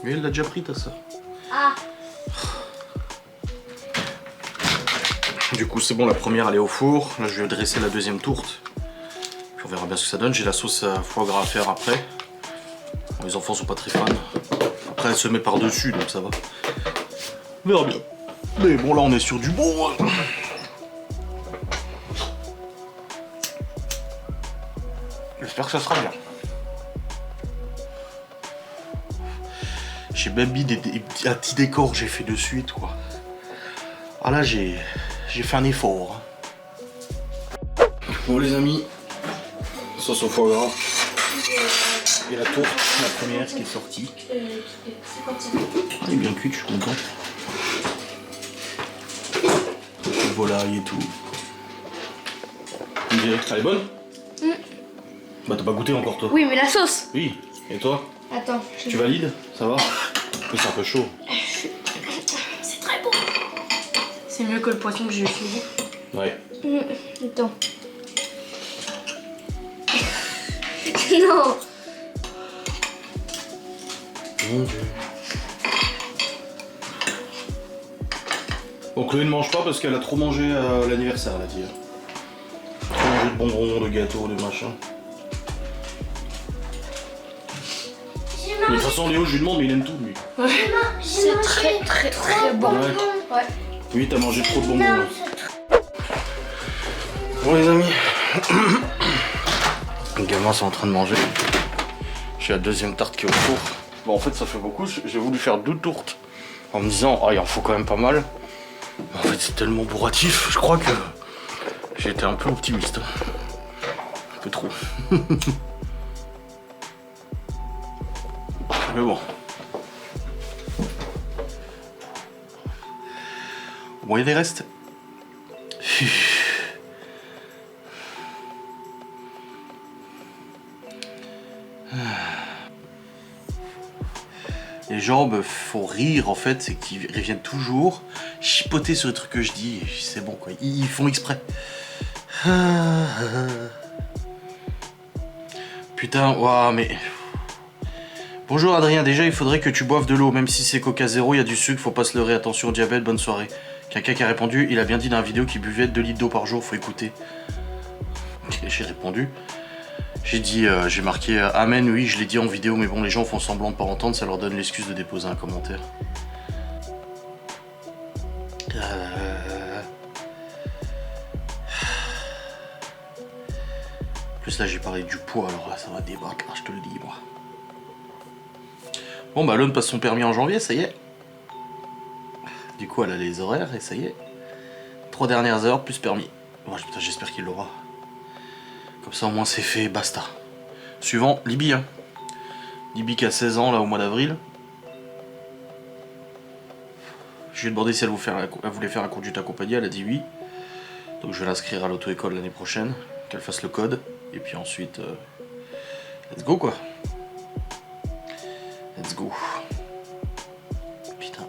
S1: Mais elle l'a déjà pris ta soeur.
S2: Ah.
S1: Du coup c'est bon, la première elle est au four. Là je vais dresser la deuxième tourte. Puis on verra bien ce que ça donne. J'ai la sauce à foie gras à faire après. Bon, les enfants sont pas très fans. Après elle se met par dessus donc ça va. On verra bien. Mais bon là on est sur du bon. J'espère que ça sera bien. J'ai même mis un petit décor que j'ai fait de suite quoi. Ah là j'ai fait un effort. Bon les amis, sauce au foie gras. Et la tourte, la première, ce qui est sortie. Elle est bien cuite, je suis content. Volaille et tout. Elle est bonne? Bah t'as pas goûté encore toi?
S2: Oui, mais la sauce.
S1: Oui. Et toi?
S2: Attends.
S1: Tu valides? Ça va? Mais c'est un peu chaud.
S2: C'est très bon.
S5: C'est mieux que le poisson que j'ai eu chez vous.
S1: Ouais.
S2: Attends. Non.
S1: Mon Dieu. Bon, Chloé ne mange pas parce qu'elle a trop mangé à l'anniversaire, elle a dit. Trop mangé de bonbons, de gâteaux, de machin. De toute façon, Léo, je lui demande, mais il aime tout, lui.
S2: C'est très très très bon.
S1: Ouais.
S2: Ouais.
S1: Oui, t'as mangé trop de bonbons. Là. Bon, les amis. Les gamins sont en train de manger. J'ai la deuxième tarte qui est au four. Bon, en fait, ça fait beaucoup. J'ai voulu faire 2 tourtes en me disant, oh, il en faut quand même pas mal. En fait, c'est tellement bourratif, je crois que j'ai été un peu optimiste. Un peu trop. Mais bon. Bon, il y a des restes. Les gens me font rire en fait, c'est qu'ils reviennent toujours chipoter sur les trucs que je dis, et c'est bon quoi, ils font exprès. Putain, waouh, mais... Bonjour Adrien, déjà il faudrait que tu boives de l'eau, même si c'est Coca Zéro, il y a du sucre, faut pas se leurrer, attention au diabète, bonne soirée. Quelqu'un qui a répondu, il a bien dit dans la vidéo qu'il buvait 2 litres d'eau par jour, faut écouter. J'ai répondu. J'ai dit, j'ai marqué Amen, oui, je l'ai dit en vidéo, mais bon, les gens font semblant de pas entendre, ça leur donne l'excuse de déposer un commentaire. En plus là j'ai parlé du poids, alors là ça va débattre, là, je te le dis moi. Bon bah Lone passe son permis en janvier, ça y est. Du coup elle a les horaires et ça y est. 3 dernières heures plus permis. Bon, putain, j'espère qu'il l'aura. Comme ça au moins c'est fait, basta. Suivant, Libby. Hein. Libby qui a 16 ans là au mois d'avril. Je lui ai demandé si elle voulait faire un conduite accompagnée, elle a dit oui. Donc je vais l'inscrire à l'auto-école l'année prochaine, qu'elle fasse le code. Et puis ensuite, let's go quoi. Let's go. Putain.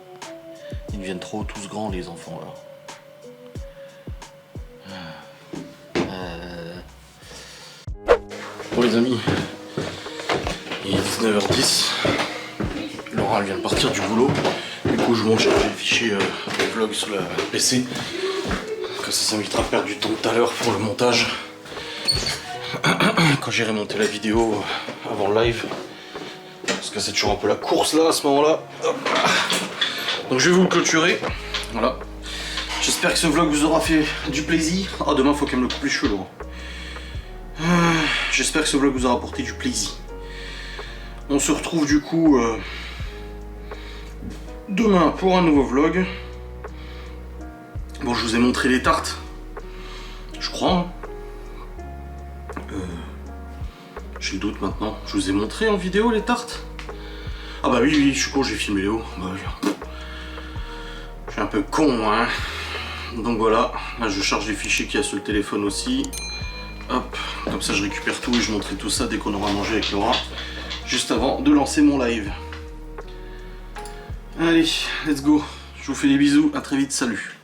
S1: Ils deviennent trop tous grands les enfants là. Bon les amis, il est 19h10. Laura elle vient de partir du boulot. Du coup je monte charger le fichier vlog sur la PC. Comme ça m'évitera de perdre du temps tout à l'heure pour le montage. Quand j'irai monter la vidéo avant le live. Parce que c'est toujours un peu la course là à ce moment-là. Donc je vais vous le clôturer. Voilà. J'espère que ce vlog vous aura fait du plaisir. Ah demain faut qu'elle me coupe les cheveux Laura. J'espère que ce vlog vous aura apporté du plaisir. On se retrouve du coup demain pour un nouveau vlog. Bon, je vous ai montré les tartes. Je crois. J'ai le doute maintenant. Je vous ai montré en vidéo les tartes. Ah bah oui, je suis con, j'ai filmé Léo. Bah oui. Je suis un peu con, hein. Donc voilà, là je charge les fichiers qu'il y a sur le téléphone aussi. Hop, comme ça je récupère tout et je montrerai tout ça dès qu'on aura mangé avec Laura. Juste avant de lancer mon live. Allez, let's go. Je vous fais des bisous, à très vite, salut.